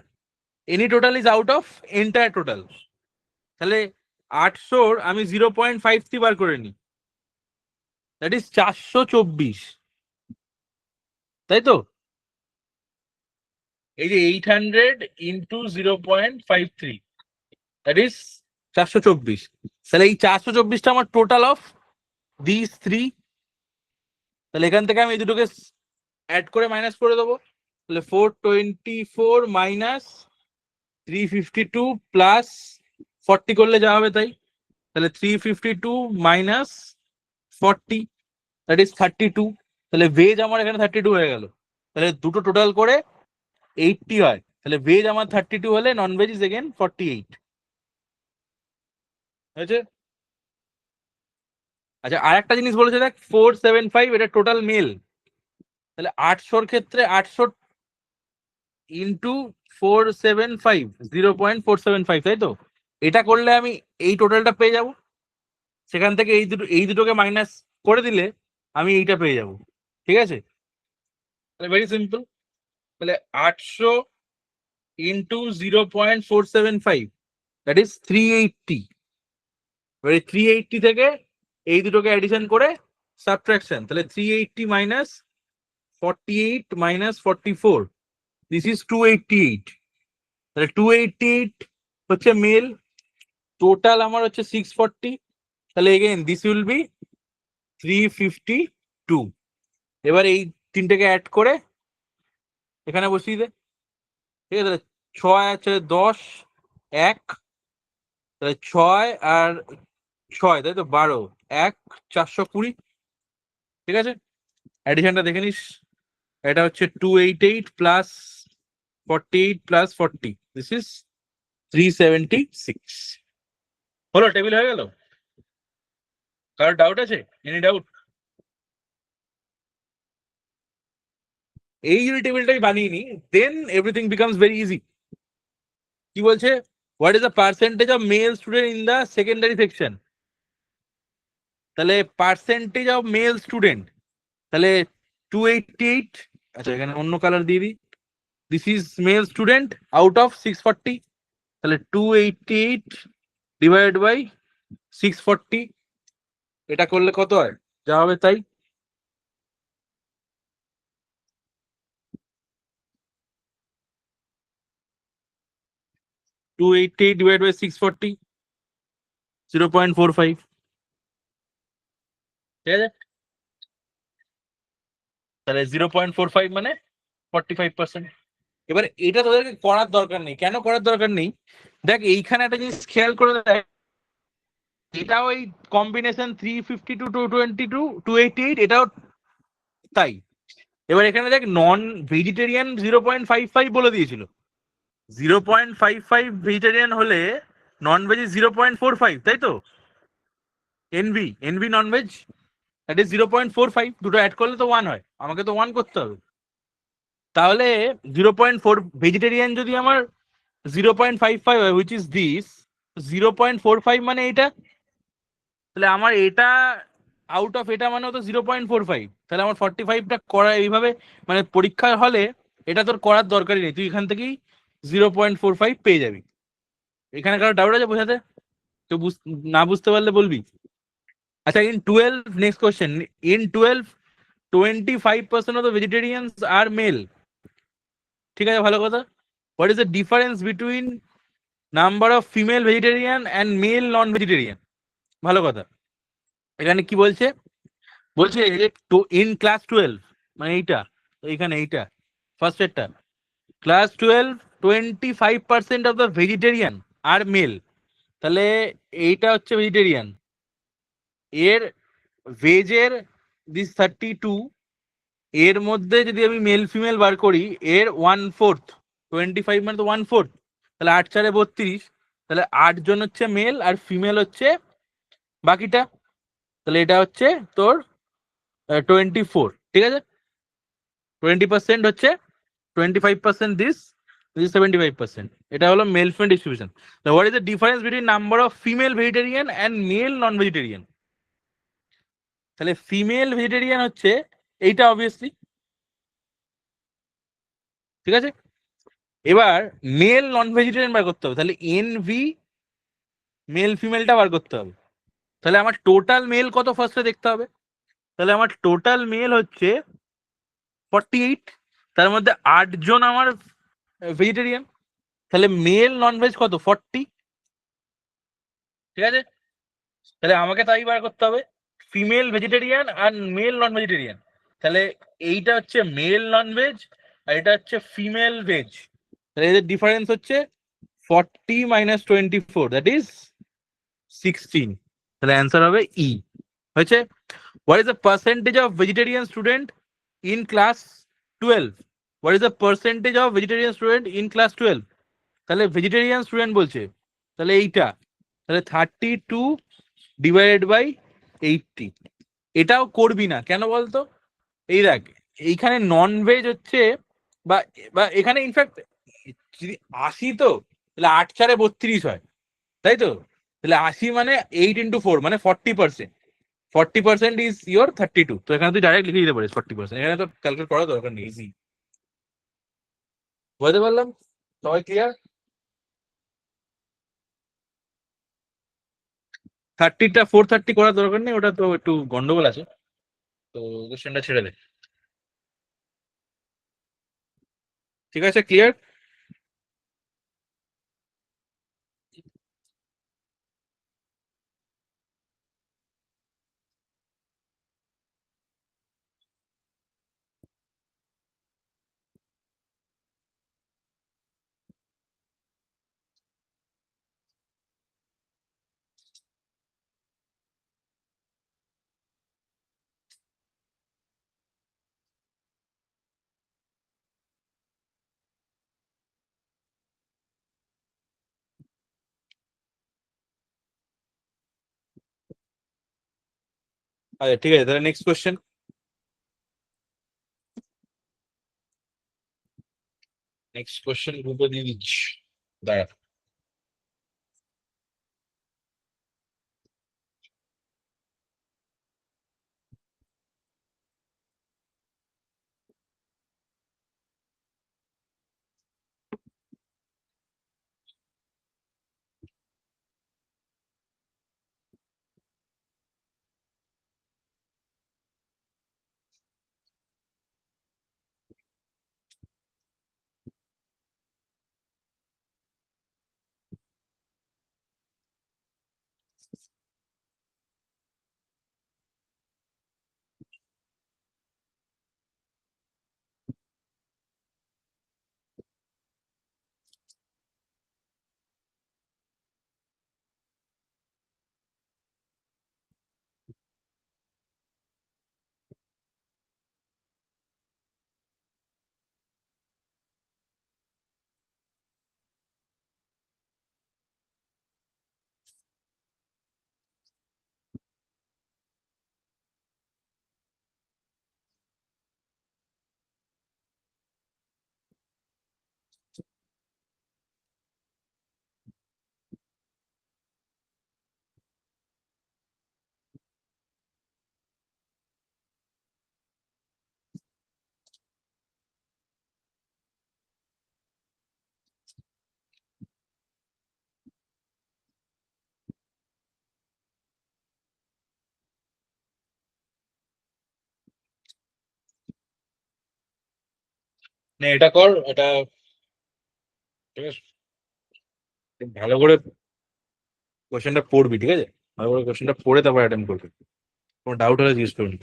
any total is out of entire total, তাহলে 800-র আমি 0.53 বার করে নিই, দ্যাট ইজ 424, তাই তো? এই যে 800 ইন্টু 0.53, দ্যাট ইজ 424, তাহলে এই 424টা আমার টোটাল অফ দিস থ্রি, তাহলে এখান থেকে আমি এই দুটোকে অ্যাড করে মাইনাস করে দেবো, তাহলে 424 মাইনাস 352 প্লাস 40 করলে যা হবে তাই, তাহলে 352 মাইনাস 40, দ্যাট ইজ 32, তাহলে ভেজ আমার এখানে 32 হয়ে গেল, তাহলে দুটো টোটাল করে 80 হয়, তাহলে ভেজ আমার 32 হলে নন ভেজ ইজ এগেন 48, হয়েছে? আচ্ছা আর একটা জিনিস বলেছে দেখ 475, এটা টোটাল মেল, তাহলে 800-র ক্ষেত্রে 800 ইন্টু 475 0.475, তাই তো? এটা করলে আমি এই টোটালটা পেয়ে যাব, সেখান থেকে এই দুটোকে মাইনাস করে দিলে আমি এইটা পেয়ে যাব, ঠিক আছে? তাহলে ভেরি সিম্পল, তাহলে 800 ইন্টু 0.475, দ্যাট ইজ 380, এবারে 380 থেকে এই দুটোকে অ্যাডিশন করে সাবট্রাকশন, তাহলে 380 মাইনাস 48 মাইনাস 44, দিস ইজ 288, তাহলে 288 হচ্ছে মেল, টোটাল আমার হচ্ছে 640, তাহলে এগেইন দিস উইল বি 352, এবার এই তিনটাকে অ্যাড করে এখানে বসিয়ে দে, ঠিক আছে? তাহলে 6 আছে 10 1, তাহলে 6 আর 6 তাই তো 12 1 420, ঠিক আছে? অ্যাডিশনটা দেখে নিস, এটা হচ্ছে 288 প্লাস 48 প্লাস 40, দিস ইজ 376, হলো? টেবিল হয়ে গেল? কারোর ডাউট আছে? Any doubt? এই যদি টেবিলটাই বানিয়ে নি then everything becomes very easy. কি বলছে, what is the percentage of male student in the secondary section, তাহলে পার্সেন্টেজ অফ মেল স্টুডেন্ট, তাহলে 288, আচ্ছা এখানে অন্য কালার দিয়ে দিই, this is male student out of 640, তাহলে 288 ডিভাইড বাই 640, এটা করলে কত হয় যা হবে তাই, 280 divided by 640, 0.45. ঠিক আছে, তাহলে 0.45 মানে 45%। এবার এটা তোদেরকে করার দরকার নেই। কেন করার দরকার নেই? দেখ এইখানে একটা জিনিস খেয়াল করে দেখ, এটা ওই কম্বিনেশন 352 টু 22 288, এটাও তাই। এবার এখানে দেখ নন ভেজিটেরিয়ান 0.55 বলে দিয়েছিল। 0.55 ভেজিটেরিয়ান হলে নন ভেজ 0.45, তাই তো? NV non veg that is 0.45, দুটো অ্যাড করলে তো 1 হয়, আমাকে তো 1 করতে হবে। তাহলে 0.4 ভেজিটেরিয়ান যদি আমার 0.55 হয়, হুইচ ইজ দিস, 0.45 মানে এটা, তাহলে আমার এটা আউট অফ এটা মানে তো 0.45, তাহলে আমার 45টা করা এইভাবে মানে পরীক্ষার হলে এটা তোর করার দরকারই নেই, তুই এখান থেকেই 0.45 পেয়ে যাবি। এখানে কারো ডাউট আছে বোঝাতে? তো না বুঝতে পারলে বলবি। আচ্ছা, in 12, next question, in 12 25% of the vegetarians are male. ঠিক আছে, ভালো কথা। What is the difference between number of female vegetarian and male non-vegetarian? ভালো কথা। এখানে কি বলছে? বলছে তো ইন ক্লাস 12, মানে এইটা ফার্স্ট এরটা, ক্লাস 12 25% অফ দ্য ভেজিটেরিয়ান আর মেল। তাহলে এইটা হচ্ছে ভেজিটেরিয়ান, এর ভেজের দিস 32, এর মধ্যে যদি আমি মেল ফিমেল বার করি, এর 1/4, 25 মানে তো 1/4, তাহলে 8 4 32, তাহলে 8 জন হচ্ছে মেল আর ফিমেল হচ্ছে বাকিটা, তাহলে এটা হচ্ছে তোর 24। ঠিক আছে, 20% হচ্ছে 25% দিস 75%, এটা হলো male female distribution. What is the difference between number of female vegetarian and male non vegetarian? তাহলে ফিমেল ভেজিটেরিয়ান হচ্ছে এইটা অবভিয়াসলি, ঠিক আছে। এবার মেল নন ভেজিটেরিয়ান বার করতে হবে, তাহলে এনভি মেল ফিমেলটা বার করতে হবে। তাহলে আমার টোটাল মেল কত ফার্স্টে দেখতে হবে, তাহলে আমার টোটাল মেল হচ্ছে 48, তার মধ্যে 8 জন আমার ভেজিটেরিয়ান, তাহলে মেল নন ভেজ কত 40। ঠিক আছে, তাহলে আমাকে তাই বার করতে হবে ফিমেল ভেজিটেরিয়ান আর মেল নন ভেজিটেরিয়ান। তাহলে এইটা হচ্ছে মেল নন ভেজ আর এটা হচ্ছে ফিমেল ভেজ, তাহলে এদের ডিফারেন্স হচ্ছে 40 - 24, দ্যাট ইজ 16। তাহলে অ্যান্সার হবে ই। হয়েছে। What is the percentage of vegetarian student in class 12? What is the percentage of vegetarian student in class 12? তাহলে ভেজিটেরিয়ান স্টুডেন্ট বলছে, তাহলে এইটা, তাহলে 32 ডিভাইডেড বাই 80। এটাও করবি না, কেন বলতো? এই দেখ, এইখানে নন ভেজ হচ্ছে বা বা এখানে ইনফ্যাক্ট যদি 80, তো তাহলে 8 4 32 হয়, তাই তো? তাহলে 80 মানে 8 × 4 মানে 40%, 40% ইজ ইয়োর 32। তো এখানে তুই ডাইরেক্ট লিখে দিতে পারিস 40%, এখানে তো ক্যালকুলেট করার দরকার নেই, ইজি। বুঝতে পারলাম, সবাই ক্লিয়ার? 30টা 430 করার দরকার নেই, ওটা তো একটু গন্ডগোল আছে, তো কোশ্চেনটা ছেড়ে দে। ঠিক আছে, ক্লিয়ার? আচ্ছা ঠিক আছে, তাহলে নেক্সট কোশ্চেন। নেক্সট কোশ্চেন গ্রুপে দিয়ে দিচ্ছি, দাঁড়া। না এটা কর, এটা ঠিক আছে? তুই ভালো করে কোশ্চেনটা পড়বি, ঠিক আছে? ভালো করে কোশ্চেনটা পড়ে তারপর অ্যাটেম্প করবি। কোনো ডাউট হলে জিজ্ঞেস করবি।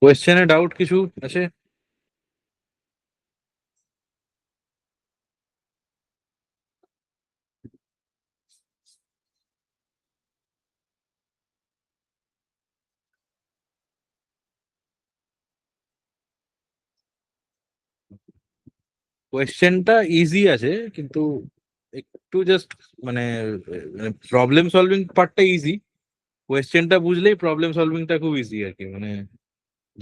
কোয়েশ্চেনে ডাউট কিছু আছে? কোয়েশ্চেনটা ইজি আছে, কিন্তু একটু জাস্ট মানে প্রবলেম সলভিং পার্টটা ইজি, কোয়েশ্চেনটা বুঝলেই প্রবলেম সলভিংটা খুব ইজি আর কি। মানে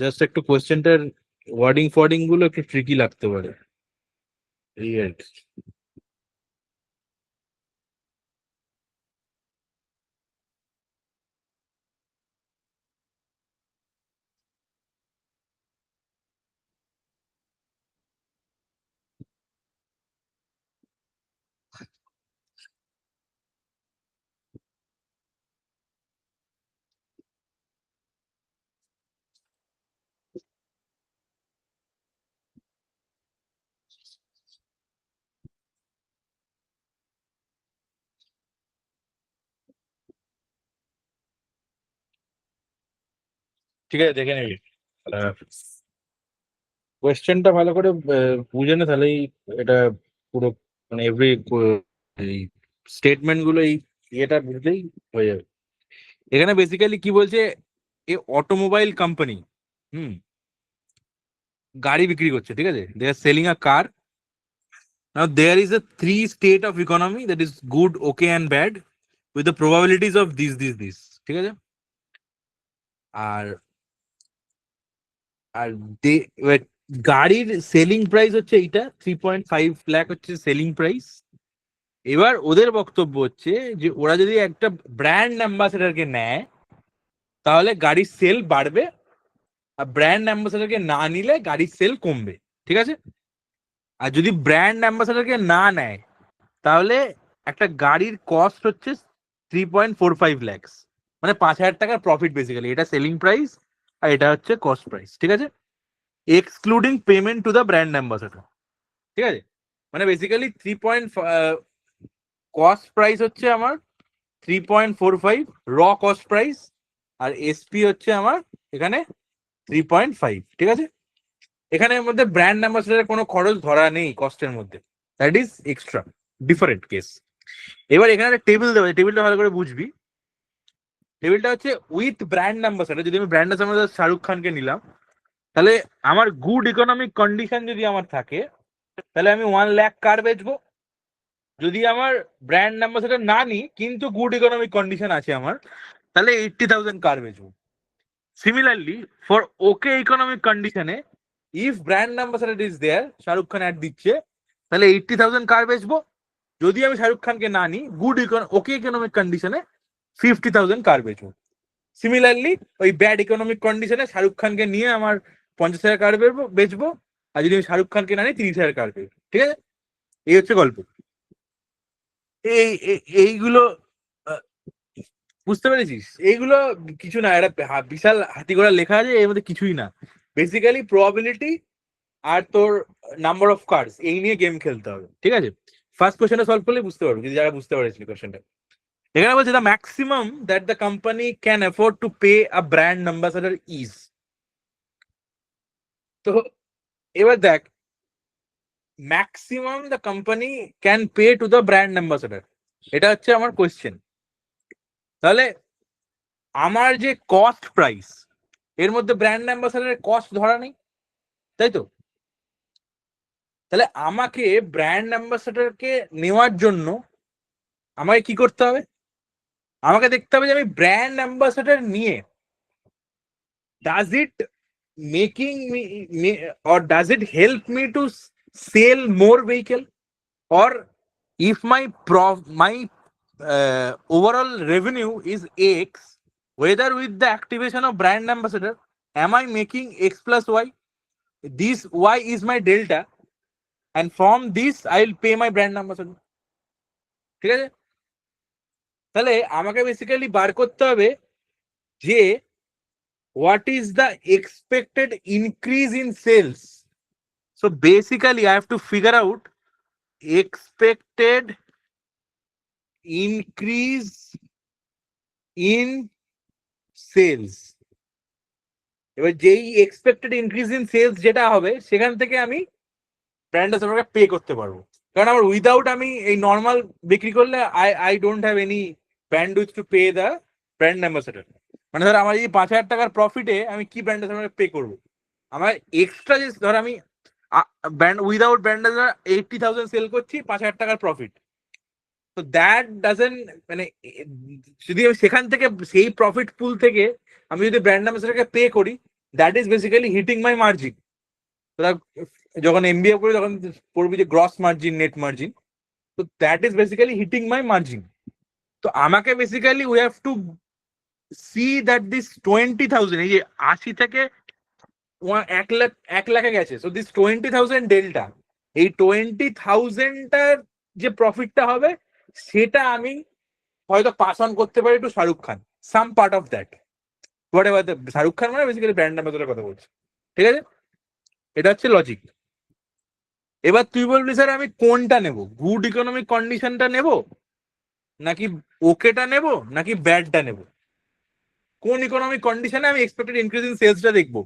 জাস্ট একটু কোয়েশ্চেনটার ওয়ার্ডিং ফোয়ার্ডিং গুলো একটু ট্রিকি লাগতে পারে, এই আর কি। ঠিক আছে, দেখে নিবি। কোয়েশ্চেনটা ভালো করে বুঝে নে, তাহলেই এটা পুরো মানে এভরি এই স্টেটমেন্ট গুলো এই ইয়েটা বুঝলেই হয়ে যাবে। এখানে বেসিক্যালি কি বলছে, এ অটোমোবাইল কোম্পানি হুম গাড়ি বিক্রি করছে, ঠিক আছে, they are selling a car. Now there is a three state of economy, that is good, okay and bad, with the probabilities of this, ঠিক আছে। আর আর দে এবার গাড়ির সেলিং প্রাইস হচ্ছে এইটা 3.5 লাখ হচ্ছে সেলিং প্রাইস। এবার ওদের বক্তব্য হচ্ছে যে ওরা যদি একটা ব্র্যান্ড অ্যাম্বাসেডারকে নেয় তাহলে গাড়ির সেল বাড়বে, আর ব্র্যান্ড অ্যাম্বাসেডারকে না নিলে গাড়ির সেল কমবে, ঠিক আছে। আর যদি ব্র্যান্ড অ্যাম্বাসেডারকে না নেয় তাহলে একটা গাড়ির কস্ট হচ্ছে 3.45 lakhs, মানে 5,000 টাকার প্রফিট বেসিক্যালি। এটা সেলিং প্রাইস আর এটা হচ্ছে কস্ট প্রাইস, ঠিক আছে, excluding payment two the brand ambassador, ঠিক আছে। মানে বেসিক্যালি কস্ট প্রাইস হচ্ছে আমার 3.45 র কস্ট প্রাইস, আর এসপি হচ্ছে আমার এখানে 3.5, ঠিক আছে। এখানের মধ্যে ব্র্যান্ড অ্যাম্বাসেডারের কোনো খরচ ধরা নেই কস্টের মধ্যে, that is extra, different case. এবার এখানে একটা টেবিল দেওয়া, টেবিলটা ভালো করে বুঝবি। টেবিলটা হচ্ছে উইথ ব্র্যান্ড অ্যাম্বাসেডার, যদি আমি ব্র্যান্ড অ্যাম্বাসেডার শাহরুখ খানকে নিলাম, তাহলে আমার গুড ইকোনমিক কন্ডিশন যদি আমার থাকে তাহলে আমি 1 লাখ কার বেচবো। যদি আমার ব্র্যান্ড অ্যাম্বাসেডার না নিই কিন্তু গুড ইকোনমিক কন্ডিশন আছে আমার, তাহলে 80,000 কার বেচবো। সিমিলারলি ফর ওকে ইকোনমিক কন্ডিশনে, if brand ambassador is there, Shahrukh Khan ad দিচ্ছে, তাহলে 80,000 কার বেচবো। যদি আমি শাহরুখ খানকে না নিই গুড ওকে ইকোনমিক কন্ডিশনে 50,000 কার বেচবো। সিমিলারলি ওই ব্যাড ইকোনমিক কন্ডিশনে শাহরুখ খানকে নিয়ে আমার 50,000 কার বেচবো, আর যদি আমি শাহরুখ খানকে না নিই 30,000 কার বেচবো, ঠিক আছে। এই হচ্ছে গল্প। এইগুলো বুঝতে পেরেছিস? এইগুলো কিছু না, একটা বিশাল হাতি ঘোড়া লেখা আছে, এর মধ্যে কিছুই না। বেসিক্যালি প্রবাবিলিটি আর তোর নাম্বার অফ কার্ডস এই নিয়ে গেম খেলতে হবে, ঠিক আছে। ফার্স্ট কোয়েশ্চেনটা সলভ করলে বুঝতে পারবি, যদি যারা বুঝতে পারছিলি কোয়েশ্চেনটা। এখানে বলছে the maximum that the company can afford to pay a brand ambassador is. তো এবার দেখ, maximum the company can pay to the brand ambassador, এটা হচ্ছে আমার কোয়েশ্চেন। তাহলে আমার যে কস্ট প্রাইস, এর মধ্যে ব্র্যান্ড অ্যাম্বাসেডারের কস্ট ধরা নেই, তাই তো। তাহলে আমাকে ব্র্যান্ড অ্যাম্বাসেডারকে নেওয়ার জন্য আমাকে কি করতে হবে? আমাকে দেখতে হবে যে আমি ব্র্যান্ড অ্যাম্বাসেডার নিয়ে does it making me or does it help me to sell more vehicle, or if my overall revenue is X, whether with the activation of brand ambassador am I making X plus Y, this Y is my delta, and from this I will pay my brand ambassador, ঠিক আছে। তাহলে আমাকে basically বার করতে হবে যে what is the expected increase in sales. So basically I have to figure out expected increase in sales. এবার যেই expected increase in sales যেটা হবে সেখান থেকে আমি ব্র্যান্ড অ্যাম্বাসেডরকে পে করতে পারবো। কারণ আমার উইদাউট আমি এই নর্মাল বিক্রি করলে I don't have any bandwidth to pay the brand ambassador. মানে ধর আমার এই 5,000 টাকার প্রফিটে আমি কি ব্র্যান্ড অ্যাম্বাসেডরকে পে করবো? আমার এক্সট্রা যে ধর আমি brand without brand ambassador 80,000 sale করছি, 5,000 টাকার প্রফিট। তো দ্যাট ডাজেন্ট মানে যদি আমি সেখান থেকে সেই প্রফিট পুল থেকে আমি যদি ব্র্যান্ড অ্যাম্বাসেডরকে পে করি, that is basically hitting my margin. যখন এমবিএ করি তখন পড়বি যে গ্রস মার্জিন, নেট মার্জিন। তো that is basically hitting my margin. তো আমাকে basically we have to see that this 20,000, এই যে 80 থেকে 1 লাখে গেছে, সো দিস 20,000 ডেল্টা, এই 20,000টার যে প্রফিটটা হবে সেটা আমি হয়তো পাস অন করতে পারি to Shahrukh Khan, some part of that, whatever. Shahrukh Khan মানে বেসিক্যালি ব্র্যান্ড অ্যাম্বাসেডরের কথা বলছি, ঠিক আছে? এটা হচ্ছে লজিক। এবার তুই বলবি স্যার আমি কোনটা নেব, গুড ইকোনমিক কন্ডিশনটা নেব নাকি ওকেটা নেব নাকি ব্যাডটা নেব? কোন ইকোনমিক কন্ডিশনে আমি এক্সপেক্টেড ইনক্রিজ ইন সেলসটা দেখবো,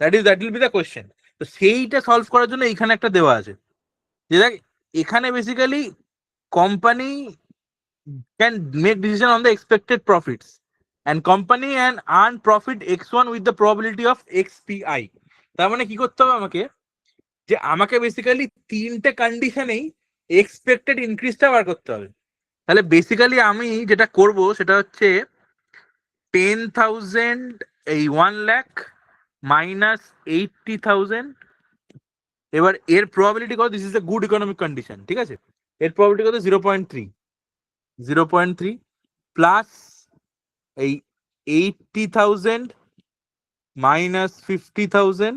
that will be the question. তো সেইটা সলভ করার জন্য এখানে একটা দেওয়া আছে যে দেখ, এখানে basically company can make decision on the expected profits and company and earn profit x1 with the probability of xpi। তার মানে কি করতে হবে আমাকে, যে আমাকে বেসিক্যালি তিনটে কন্ডিশনেই এক্সপেক্টেড ইনক্রিজটা বার করতে হবে। তাহলে বেসিক্যালি আমি যেটা করব সেটা হচ্ছে 10,000 এই 1 লাখ মাইনাস 80,000। এবার এর প্রবাবিলিটি কত? This is a good economic condition, ঠিক আছে? এর প্রবাবিলিটি কত? 0.3 প্লাস এই 80,000 মাইনাস 50,000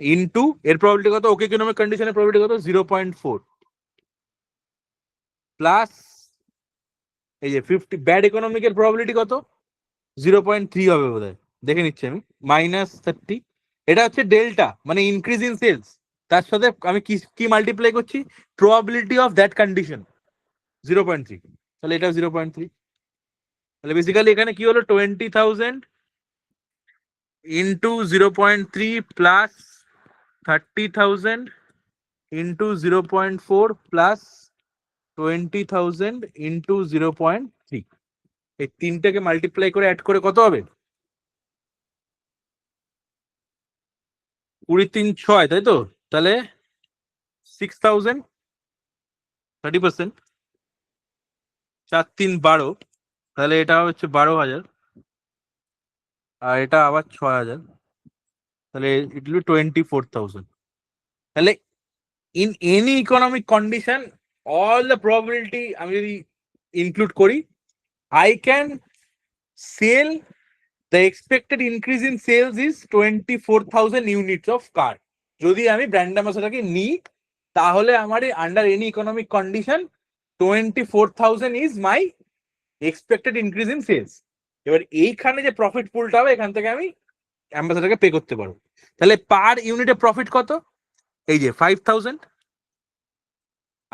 ইন্টু এর প্রবাবিলিটি কত? ওকে ইকোনমিক কন্ডিশনের প্রবাবিলিটি কত? 0.4 প্লাস এই যে 50 ব্যাড ইকোনমিকের প্রবাবিলিটি কত? 0.3 হবে বোধহয়, দেখে নিচ্ছি আমি, মাইনাস 30। এটা হচ্ছে ডেল্টা, মানে ইনক্রিজ ইন সেলস, তার সাথে আমি কি কি মাল্টিপ্লাই করছি? Probability of that condition 0.3। তাহলে এটা 0.3। তাহলে বেসিক্যালি এখানে কি হলো? 20,000 into 0.3 plus 30,000 into 0.4 plus 20,000 into 0.3। এই তিনটাকে মাল্টিপ্লাই করে অ্যাড করে কত হবে? 20 3 6, তাই তো? তাহলে 6,000, 30%, 4 3 12, তাহলে এটা হচ্ছে 12,000 আর এটা আবার 6,000, তাহলে ইট উইল বি 24,000। তাহলে in any economic condition all the probability আমি যদি ইনক্লুড করি, I can sell, the expected increase in sales is 24,000 units of car। যদি আমি ব্র্যান্ড অ্যাম্বাসেডরকে নিই তাহলে আমার under any economic condition 24,000 is my expected increase in sales. এবার এইখানে যে প্রফিট পুলটা হবে এখান থেকে আমি অ্যাম্বাসেডরকে পে করতে পারবো। তাহলে পার ইউনিটে প্রফিট কত? এই যে 5,000,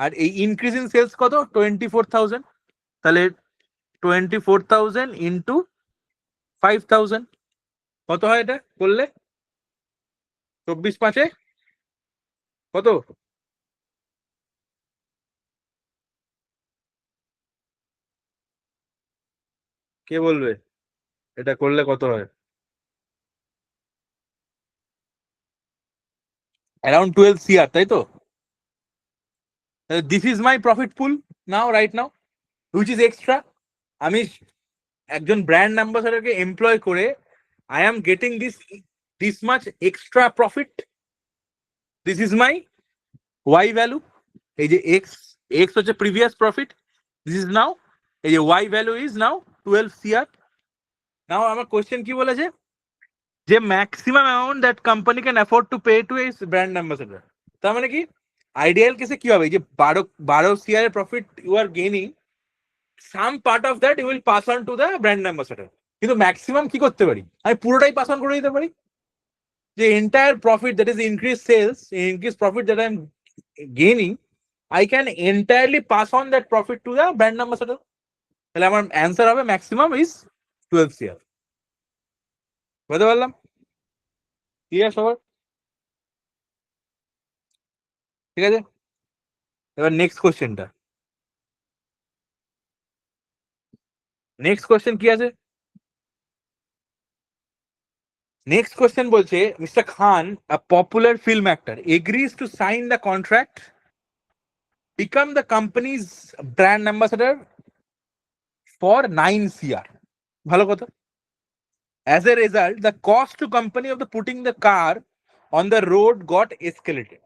আর এই ইনক্রিজ ইন সেলস কত? 24,000। তাহলে 24,000 ইন্টু 5,000 কত হয় এটা করলে? 24 5 কত? কে বলবে এটা করলে কত হয়? অ্যারাউন্ড 12 CR, তাই তো? This is my profit pool now, right now, which is extra. আমি একজন ব্র্যান্ড অ্যাম্বাসেডরকে এমপ্লয় করে I am getting this much extra profit. This is my Y value. এই যে এক্স এক্স হচ্ছে previous profit, this is now, এই যে Y value is now 12 CR। Now আমার কোয়েশ্চেন কি বলেছে? যে maximum amount that company can afford to pay to his brand ambassador. তার মানে কি আইডিয়াল কেসে কি হবে? এই যে 12 CR এর profit you are gaining, some part of that you will pass on to the brand ambassador. কিন্তু ম্যাক্সিমাম কি করতে পারি? আমি পুরোটাই পাস অন করে দিতে পারি, যে entire profit that is increase sales, increase profit that I am gaining, I can entirely pass on that profit to the brand ambassador. তাহলে আমার অ্যান্সার হবে ম্যাক্সিমাম ইজ 12 CR। বুঝতে পারলাম? ক্লিয়ার সবার? ঠিক আছে, এবার নেক্সট কোশ্চেনটা। নেক্সট কোশ্চেন কি আছে? নেক্সট কোশ্চেন বলছে, mister Khan, a popular film actor, agrees to sign the contract, become the company's brand ambassador for 9 CR. ভালো কথা। As a result, the cost to company of the putting the car on the road got escalated.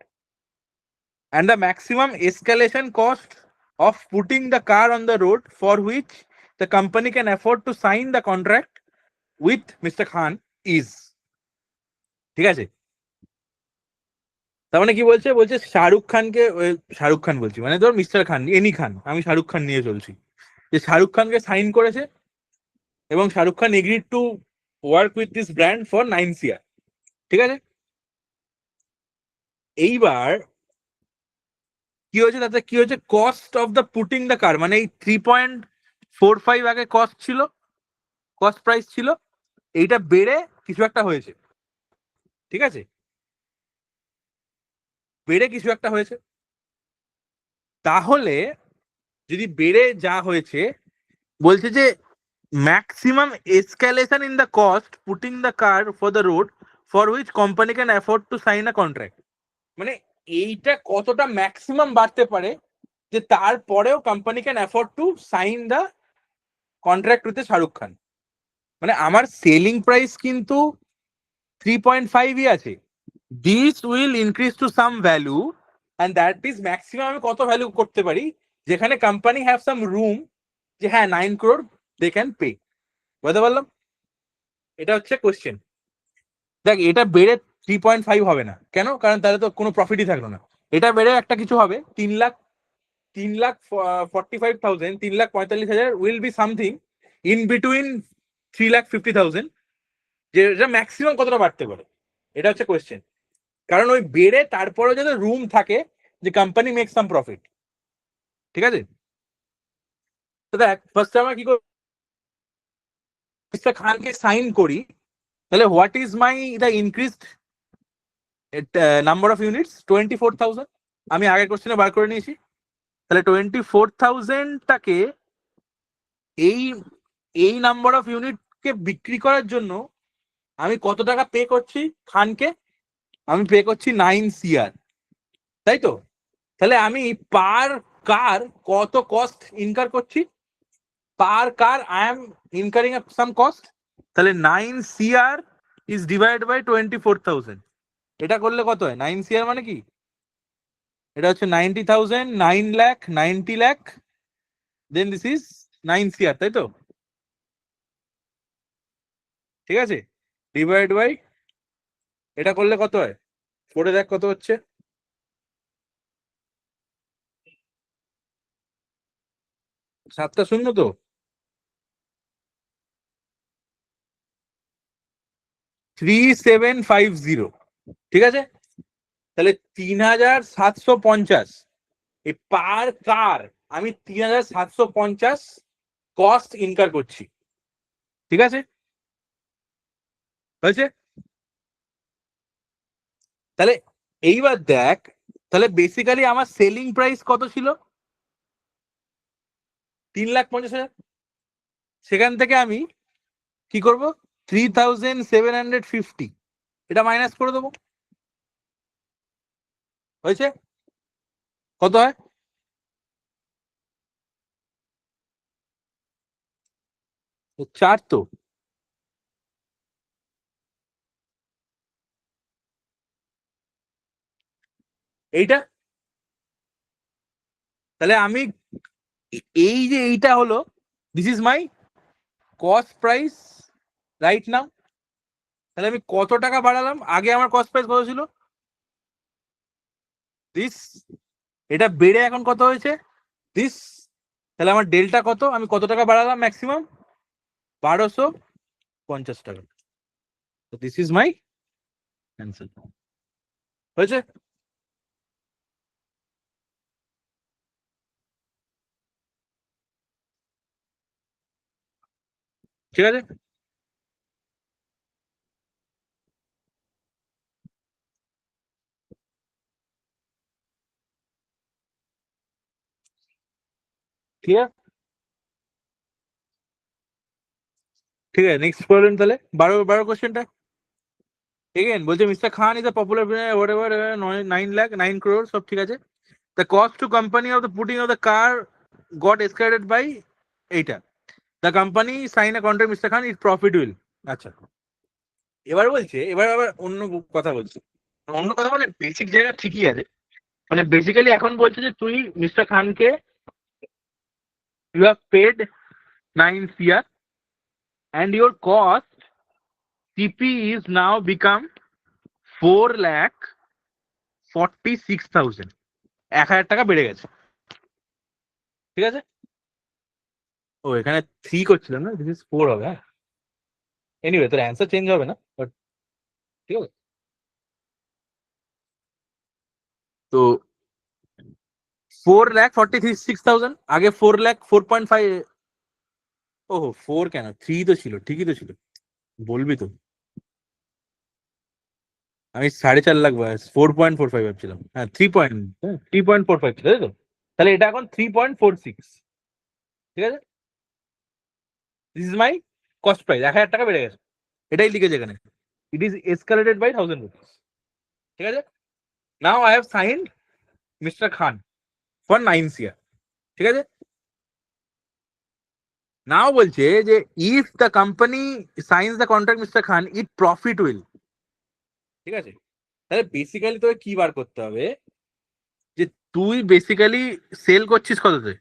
And the maximum escalation cost of putting the car on the road for which the company can afford to sign the contract with Mr. Khan is. ঠিক আছে, তার মানে কি বলছে? বলছে শাহরুখ খানকে, শাহরুখ খান বলছি মানে ধর মিস্টার খান, এনি খান, আমি শাহরুখ খান নিয়ে চলছি, যে শাহরুখ খানকে সাইন করেছে এবং Shahrukh Khan agreed to work with this brand for 9 CR। ঠিক আছে, এইবার কি হয়েছে, তাতে কি হয়েছে, cost of the putting the কার, মানে এই 3.45 আগে কস্ট ছিল, কস্ট প্রাইস ছিল, এইটা বেড়ে কিছু একটা হয়েছে। ঠিক আছে, বেড়ে কিছু একটা হয়েছে। তাহলে যদি বেড়ে যা হয়েছে, বলছে যে maximum escalation in the cost putting the car for the road for which company can afford to sign a contract. মানে এইটা কতটা ম্যাক্সিমাম বাড়তে পারে যে তারপরেও company can afford to sign the contract with Shahrukh Khan. মানে আমার সেলিং প্রাইস কিন্তু 3.5ই আছে, this will increase to some value and that is maximum আমি কত ভ্যালু করতে পারি, যেখানে কোম্পানি হ্যাভ সাম রুম যে হ্যাঁ 9 crore দে ক্যান পে। বুঝতে পারলাম? এটা হচ্ছে কোশ্চেন। দেখ, এটা বেড়ে 3.5 হবে না কেন? কারণ তাহলে তো কোনো প্রফিটই থাকলো না। এটা বেড়ে একটা কিছু হবে, 3,45,000, 3,45,000 will be something in between 3,50,000, যে এটা ম্যাক্সিমাম কতটা বাড়তে পারে, এটা হচ্ছে কোয়েশ্চেন। কারণ ওই বেড়ে তারপরেও যাতে রুম থাকে যে কোম্পানি মেক সাম প্রফিট। ঠিক আছে, তো দেখ ফার্স্ট আমরা কি করি, মিস্টার খানকে সাইন করি, তাহলে what is my the increased number of units? 24,000। আমি আগের কোশ্চেনে বার করে নিয়েছি। তাহলে 24,000টাকে এই এই নাম্বার অফ ইউনিটকে বিক্রি করার জন্য আমি কত টাকা পে করছি খানকে? আমি পে করছি 9 CR, তাই তো? তাহলে আমি পার কার কত কস্ট ইনকার করছি? Per car I am incurring some cost. তাহলে 9 CR ইজ ডিভাইড বাই 24,000। এটা করলে কত হয়? 9 CR মানে কি? এটা হচ্ছে 90,000, 9 lakh, 90 lakh, then this is 9 CR, তাই তো? ঠিক আছে, ডিভাইড বাই, এটা করলে কত হয়? করে দেখ কত হচ্ছে। 7টা শূন্য তো, 3750। ঠিক আছে, তাহলে 3,750 এই পার কার আমি 3,750 কস্ট ইনকার করছি। ঠিক আছে, হয়েছে? তাহলে এইবার দেখ, তাহলে বেসিক্যালি আমার সেলিং প্রাইস কত ছিল? 3,50,000। সেখান থেকে আমি কি করব? 3,750 এটা মাইনাস করে দেবো। হয়েছে? কত হয়? চার তো। এইটা, তাহলে আমি এই যে এইটা হলো, this is my cost price right now. তাহলে আমি কত টাকা বাড়ালাম? আগে আমার কস্ট প্রাইস কত ছিল? দিস, এটা বেড়ে এখন কত হয়েছে? দিস। তাহলে আমার ডেল্টা কত? আমি কত টাকা বাড়ালাম ম্যাক্সিমাম? 1,250 টাকা। তো দিস ইজ মাই অ্যান্সার। হয়েছে? ঠিক আছে, ক্লিয়ার? ঠিক আছে, নেক্সট প্রবলেম তাহলে 12 কোশ্চেনটা এগেন বলছে mister Khan is a popular whatever 9 lakh 9 crore সব ঠিক আছে। The cost to company of the putting of the car got escalated by এইটা। The company sign a contract mister Khan is profit will. আচ্ছা, এবার বলছে, এবার আবার অন্য কথা বলছে, অন্য কথা মানে বেসিক জায়গা ঠিকই আছে, মানে বেসিক্যালি এখন বলছে যে তুই মিস্টার খানকে you have paid 9 CR and your cost CP is now become 4,46,000, 1,000 টাকা বেড়ে গেছে। ঠিক আছে, ও এখানে 3 করছিলাম না, দিস ইজ 4 হবে। হ্যাঁ, এনিওয়ে তোর অ্যান্সার চেঞ্জ হবে না, বাট ঠিক আছে। তো 4,46,000, আগে 4,04.5, ওহো 4 কেন, 3 তো ছিল, ঠিকই তো ছিল, বলবি তো। আমি 4.5 লাখ 4.45 ভাবছিলাম। হ্যাঁ 3.45 ছিল, তাই তো? তাহলে এটা এখন 3.46। ঠিক আছে, this is my cost price, 1,000 টাকা বেড়ে গেছে, এটাই লিখেছে এখানে। It is escalated by 1,000 rupees। ঠিক আছে, now I have signed mister Khan for 9 CR। ঠিক আছে, নাও বলছে যে if the company signs the contract mister Khan it profit will. ঠিক আছে, তাহলে বেসিক্যালি তোকে কি বার করতে হবে, যে তুই বেসিক্যালি সেল করছিস কততে?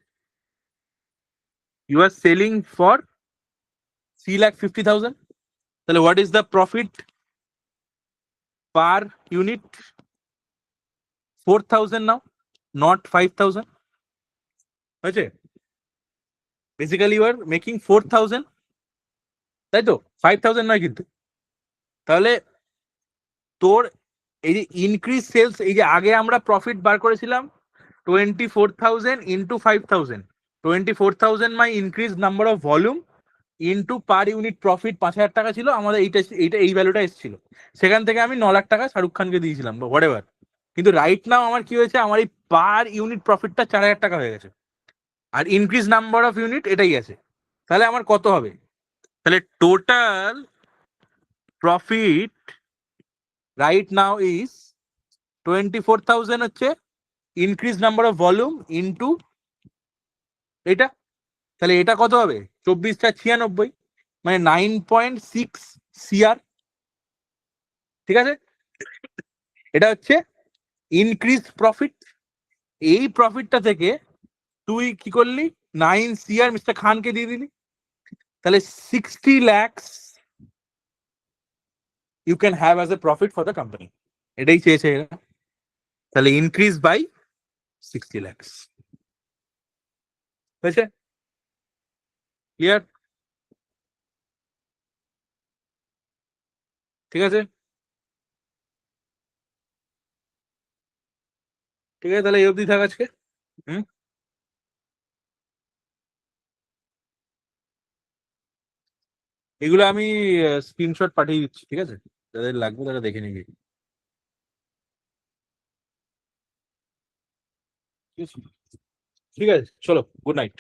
You are selling for 3,50,000। তাহলে what is the profit per unit? 4,000 now, not 5,000। হয়েছে, বেসিক্যালি ইউ আর মেকিং 4,000, তাই তো? 5,000 নয় কিন্তু। তাহলে তোর এই যে ইনক্রিজ সেলস, এই যে আগে আমরা প্রফিট বার করেছিলাম 24,000 into 5,000, 24,000 my increase number of volume into per unit profit 5,000 টাকা ছিল আমাদের, এই ভ্যালুটা এসেছিল। সেখান থেকে আমি 9 লাখ টাকা শাহরুখ খানকে দিয়েছিলাম বা হোয়াট এভার। কিন্তু রাইট নাও আমার কি হয়েছে, আমার এই পার ইউনিট প্রফিটটা 4,000 টাকা হয়ে গেছে, আর ইনক্রিজ নাম্বার অফ ইউনিট এটাই আছে। তাহলে আমার কত হবে? তাহলে total profit right now is 24,000 হচ্ছে increase number of volume into এটা। তাহলে এটা কত হবে? 24,96, মানে 9.6 CR। ঠিক আছে, এটা হচ্ছে ইনক্রিজ প্রফিট। এই প্রফিটটা থেকে তুই কি করলি, 9 CR মিস্টার খানকে দিয়ে দিলি। তাহলে 60 lakhs you can have as a profit for the company, এটাই চেয়েছে এরা। তাহলে ইনক্রিজ বাই 60 lakhs। হয়েছে, ক্লিয়ার? ঠিক আছে, ঠিক আছে, তাহলে এই অবধি থাক আজকে। হুম, এগুলো আমি স্ক্রিনশট পাঠিয়ে দিচ্ছি, ঠিক আছে? যাদের লাগবে তারা দেখে নিবি। ঠিক আছে, চলো, গুড নাইট।